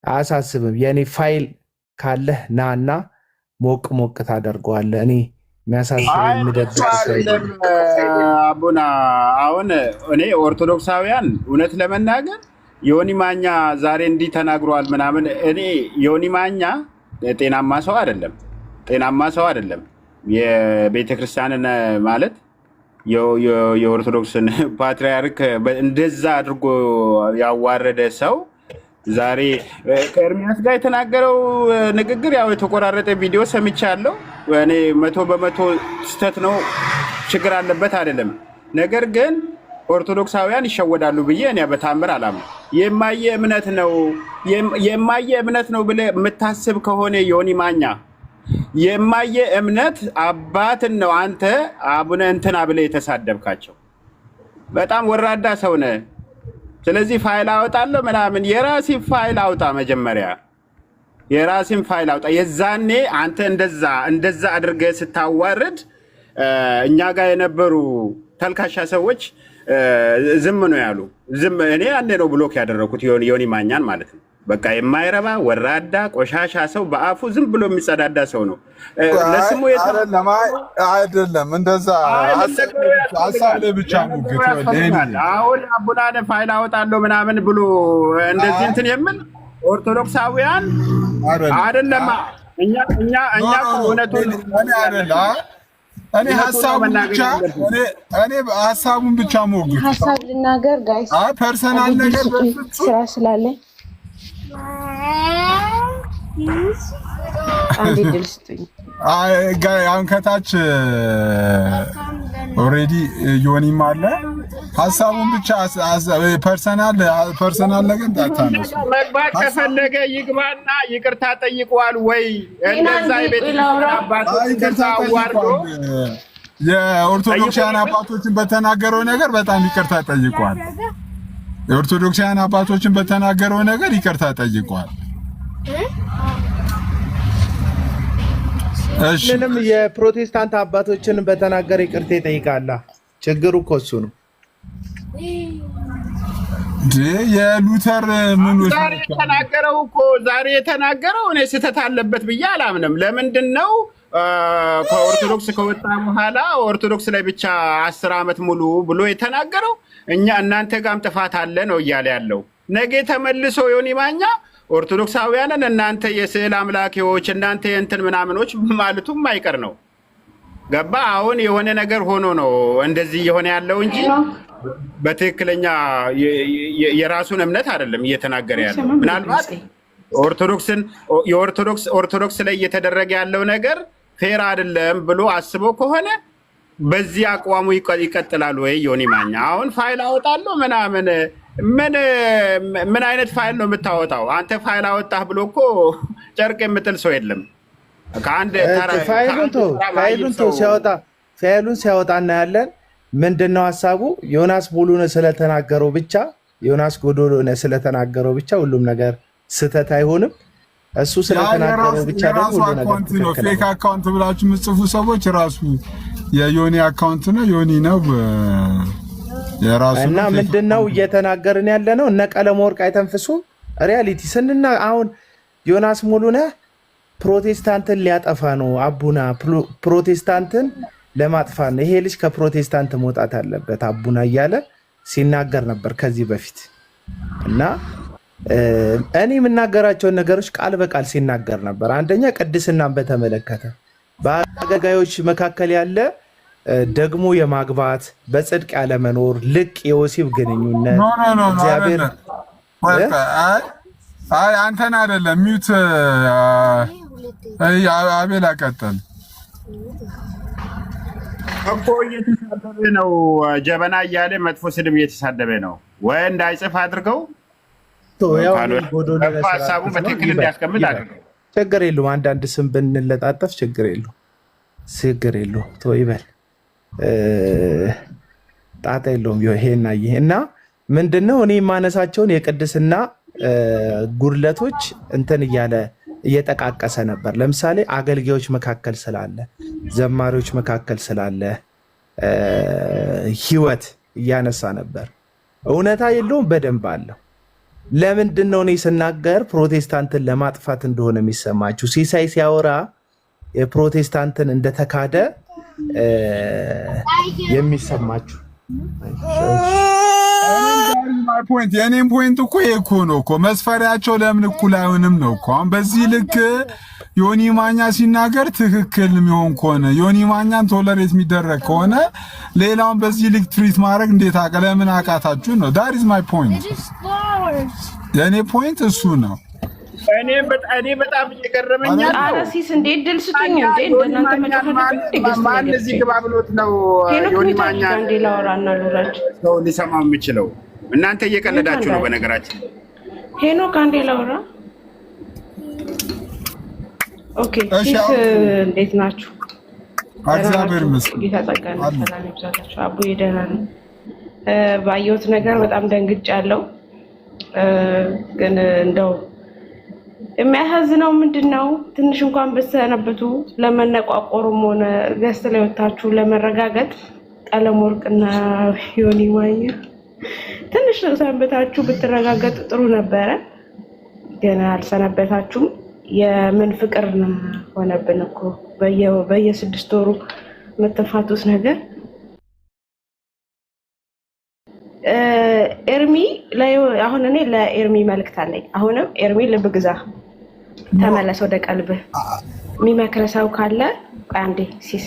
አያሳስብም። የእኔ ፋይል ካለህ ናና ሞቅ ሞቅ ታደርገዋለህ። እኔ አቡና አሁን እኔ ኦርቶዶክሳውያን እውነት ለመናገር ዮኒ ማኛ ዛሬ እንዲህ ተናግሯል ምናምን። እኔ ዮኒ ማኛ ጤናማ ሰው አይደለም። የቤተክርስቲያንን ማለት የኦርቶዶክስን ፓትሪያርክ እንደዛ አድርጎ ያዋረደ ሰው ዛሬ ከኤርሚያስ ጋር የተናገረው ንግግር ያው የተቆራረጠ ቪዲዮ ሰምቻለሁ። እኔ 100% ስህተት ነው፣ ችግር አለበት አይደለም። ነገር ግን ኦርቶዶክሳውያን ይሸወዳሉ ብዬ እኔ በታምር አላምንም። የማየ እምነት ነው ብለህ የምታስብ ከሆነ ዮኒ ማኛ የማየ እምነት አባትን ነው አንተ አቡነ እንትና ብለህ የተሳደብካቸው። በጣም ወራዳ ሰው ነህ። ስለዚህ ፋይል አወጣለሁ ምናምን፣ የራስን ፋይል አውጣ። መጀመሪያ የራስን ፋይል አውጣ። የዛኔ አንተ እንደዛ አድርገህ ስታዋርድ እኛ ጋር የነበሩ ተልካሻ ሰዎች ዝም ነው ያሉ። እኔ ያኔ ነው ብሎክ ያደረኩት ዮኒ ማኛን ማለት ነው። በቃ የማይረባ ወራዳ ቆሻሻ ሰው በአፉ ዝም ብሎ የሚጸዳዳ ሰው ነው። ለስሙ አይደለም እንደዛ ሀሳብ ላይ ብቻ ሙግት አሁን አቡናነ ፋይል አወጣለሁ ምናምን ብሎ እንደዚህ እንትን የምን ኦርቶዶክሳውያን አይደለም። እኛ እውነቱን እኔ ሀሳቡን ብቻ ሞግት ሀሳብ ልናገር ጋይስ ፐርሰናል ነገር ስራ ስላለኝ አንድ ድል ስጡኝ። አሁን ከታች ኦልሬዲ ዮኒም አለ። ሀሳቡን ብቻ ፐርሰናል ነገር እንዳታነሱ። መግባት ከፈለገ ይግባና ይቅርታ ጠይቋል ወይ? እንደዛ ይቅርታ አዋርዶ የኦርቶዶክሳውያን አባቶችን በተናገረው ነገር በጣም ይቅርታ ጠይቋል። የኦርቶዶክሳውያን አባቶችን በተናገረው ነገር ይቅርታ ጠይቋል። ምንም የፕሮቴስታንት አባቶችን በተናገረ ይቅርታ ይጠይቃላ። ችግሩ እኮ እሱ ነው። የሉተር ምኖች ዛሬ የተናገረው እኔ ስህተት አለበት ብዬ አላምንም። ለምንድን ነው ከኦርቶዶክስ ከወጣ በኋላ ኦርቶዶክስ ላይ ብቻ 10 ዓመት ሙሉ ብሎ የተናገረው? እናንተ ጋርም ጥፋት አለ ነው እያለ ያለው። ነገ ተመልሶ ዮኒ ማኛ ኦርቶዶክሳውያንን እናንተ የስዕል አምላኪዎች፣ እናንተ የእንትን ምናምኖች ማለቱም አይቀር ነው። ገባ? አሁን የሆነ ነገር ሆኖ ነው እንደዚህ የሆነ ያለው እንጂ በትክክለኛ የራሱን እምነት አይደለም እየተናገረ ያለው። ምናልባት ኦርቶዶክስ ላይ እየተደረገ ያለው ነገር ፌር አይደለም ብሎ አስቦ ከሆነ በዚህ አቋሙ ይቀጥላል ወይ ዮኒ ማኛ? አሁን ፋይል አወጣለሁ ምናምን ምን አይነት ፋይል ነው የምታወጣው? አንተ ፋይል አወጣህ ብሎ እኮ ጨርቅ የምጥል ሰው የለም። ከአንድ ፋይሉን ሲያወጣ እናያለን። ምንድነው ሀሳቡ? ዮናስ ሙሉነህ ስለተናገረው ብቻ ዮናስ ጎዶልዮን ስለተናገረው ብቻ ሁሉም ነገር ስህተት አይሆንም። እሱ ስለተናገረው ብቻ ደግሞ ሁሉ ነገር ነው። ፌክ አካውንት ብላችሁ የምትጽፉ ሰዎች ራሱ የዮኒ አካውንት ነው፣ ዮኒ ነው የራሱ። እና ምንድነው እየተናገርን ያለ ነው? እነ ቀለመወርቅ አይተንፍሱ ሪያሊቲ ስንና አሁን ዮናስ ሙሉነህ ፕሮቴስታንትን ሊያጠፋ ነው፣ አቡና ፕሮቴስታንትን ለማጥፋት ነው፣ ይሄ ልጅ ከፕሮቴስታንት መውጣት አለበት አቡና እያለ ሲናገር ነበር ከዚህ በፊት። እና እኔ የምናገራቸውን ነገሮች ቃል በቃል ሲናገር ነበር። አንደኛ ቅድስናን በተመለከተ በአገልጋዮች መካከል ያለ ደግሞ የማግባት በጽድቅ ያለመኖር ልቅ የወሲብ ግንኙነት እግዚአብሔር አንተን አይደለም ሚውት አቤል አቀጠል እኮ እየተሳደበ ነው። ጀበና እያለ መጥፎ ስድብ እየተሳደበ ነው። ወይ እንዳይጽፍ አድርገው ሀሳቡ በትክክል እንዲያስቀምጥ አድርገው። ችግር የለውም። አንዳንድ ስም ብንለጣጠፍ ችግር የለውም። ተው ይበል ጣጣ የለውም። ይሄና ይሄ እና ምንድነው እኔ የማነሳቸውን የቅድስና ጉድለቶች እንትን እያለ እየጠቃቀሰ ነበር። ለምሳሌ አገልጋዮች መካከል ስላለ ዘማሪዎች መካከል ስላለ ህይወት እያነሳ ነበር። እውነታ የለውም፣ በደንብ አለው። ለምንድን ነው እኔ ስናገር ፕሮቴስታንትን ለማጥፋት እንደሆነ የሚሰማችሁ? ሲሳይ ሲያወራ የፕሮቴስታንትን እንደተካደ የሚሰማችሁ? የኔም ፖይንት እኮ ይሄ እኮ ነው እኮ መስፈሪያቸው ለምን እኩል አይሆንም ነው እኮ። አሁን በዚህ ልክ ዮኒ ማኛ ሲናገር ትክክል የሚሆን ከሆነ ዮኒ ማኛን ቶለሬት የሚደረግ ከሆነ ሌላውን በዚህ ልክ ትሪት ማድረግ እንዴት ለምን አቃታችሁ ነው? ዳት ኢዝ ማይ ፖይንት። የኔ ፖይንት እሱ ነው። እኔ በጣም እየገረመኝ አረሲስ እንደ ድል ስጡኝ እንደ እናንተ መጨፈር ማን እዚህ ግባ ብሎት ነው ዮኒ ማኛ እንደ ላወራና ሉራጅ ሰው ሊሰማው የሚችለው? እናንተ እየቀለዳችሁ ነው። በነገራችን ሄኖክ አንዴ ላውራ። ኦኬ ሲስ እንዴት ናችሁ? እግዚአብሔር ይመስገን። ጌታ ጸጋና ሰላም ይብዛላችሁ። አቡ ደህና ነው። ባየሁት ነገር በጣም ደንግጫለሁ። ግን እንደው የሚያሳዝነው ምንድነው ትንሽ እንኳን በሰነበቱ ለመነቋቆሩም ሆነ ገስት ላይ ወጣችሁ ለመረጋገጥ ቀለመወርቅና ዮኒ ማኛ ትንሽ ሰንበታችሁ ብትረጋገጡ ጥሩ ነበረ። ገና አልሰነበታችሁም። የምን ፍቅር ሆነብን እኮ በየ6 ወሩ መተፋቱስ ነገር። ኤርሚ አሁን እኔ ለኤርሚ መልእክት አለኝ። አሁንም ኤርሚ ልብ ግዛ፣ ተመለስ ወደ ቀልብህ። የሚመክር ሰው ካለ አንዴ ሲስ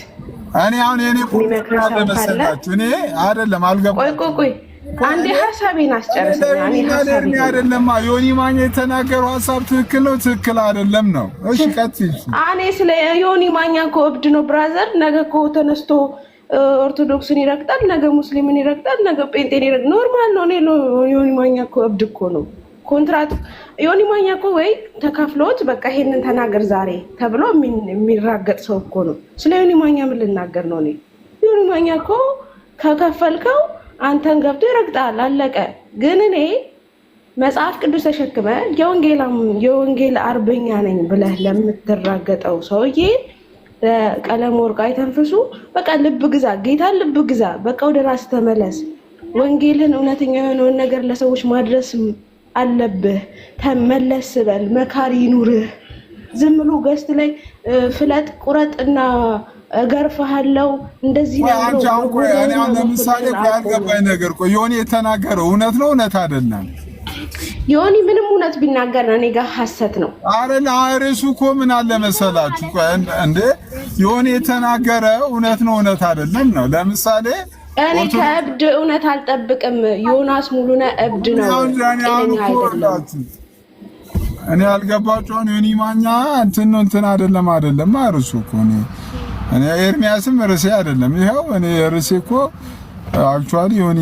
እኔ አሁን የኔ ፖለቲካ እኔ አይደለም አልገባም። ቆይ አንዴ ሐሳቤን አስጨርሰኝ። እኔ ሐሳቤን አይደለም ዮኒ ማኛ የተናገረው ሐሳብ ትክክል ነው ትክክል አይደለም ነው። እሺ ቀጥይ። እኔ ስለ ዮኒ ማኛ እኮ እብድ ነው ብራዘር። ነገ እኮ ተነስቶ ኦርቶዶክስን ይረግጣል፣ ነገ ሙስሊምን ይረግጣል፣ ነገ ጴንጤን ይረግጣል። ኖርማል ነው። እኔ ዮኒ ማኛ እኮ እብድ እኮ ነው። ኮንትራቱ ዮኒ ማኛ እኮ ወይ ተከፍሎት በቃ ይሄንን ተናገር ዛሬ ተብሎ የሚራገጥ ሰው እኮ ነው። ስለ ዮኒ ማኛ ምን ልናገር ነው? እኔ ዮኒ ማኛ እኮ ከከፈልከው አንተን ገብቶ ይረግጣል፣ አለቀ። ግን እኔ መጽሐፍ ቅዱስ ተሸክመ የወንጌል አርበኛ ነኝ ብለህ ለምትራገጠው ሰውዬ ቀለመወርቅ አይተንፍሱ። በቃ ልብ ግዛ፣ ጌታ ልብ ግዛ። በቃ ወደ ራስ ተመለስ። ወንጌልን እውነተኛ የሆነውን ነገር ለሰዎች ማድረስ አለብህ። ተመለስ በል፣ መካሪ ይኑርህ። ዝም ብሎ ገስት ላይ ፍለጥ ቁረጥና እገርፍሃለሁ እንደዚህ ነው። አንቺ እኔ ለምሳሌ ያልገባኝ ነገር ዮኒ የተናገረው እውነት ነው እውነት አይደለም? ዮኒ ምንም እውነት ቢናገር እኔ ጋር ሐሰት ነው። አረና ርዕሱ እኮ ምን አለ መሰላችሁ እንዴ ዮኒ የተናገረው እውነት ነው እውነት አይደለም ነው። ለምሳሌ እኔ ከእብድ እውነት አልጠብቅም። ዮናስ ሙሉነህ እብድ ነው። እኔ አልገባችሁ። ዮኒ ማኛ እንትን አይደለም ርዕሱ እኮ እኔ ኤርሚያስም ርዕሴ አይደለም። ይኸው እኔ ርዕሴ እኮ አክቹዋሊ ዮኒ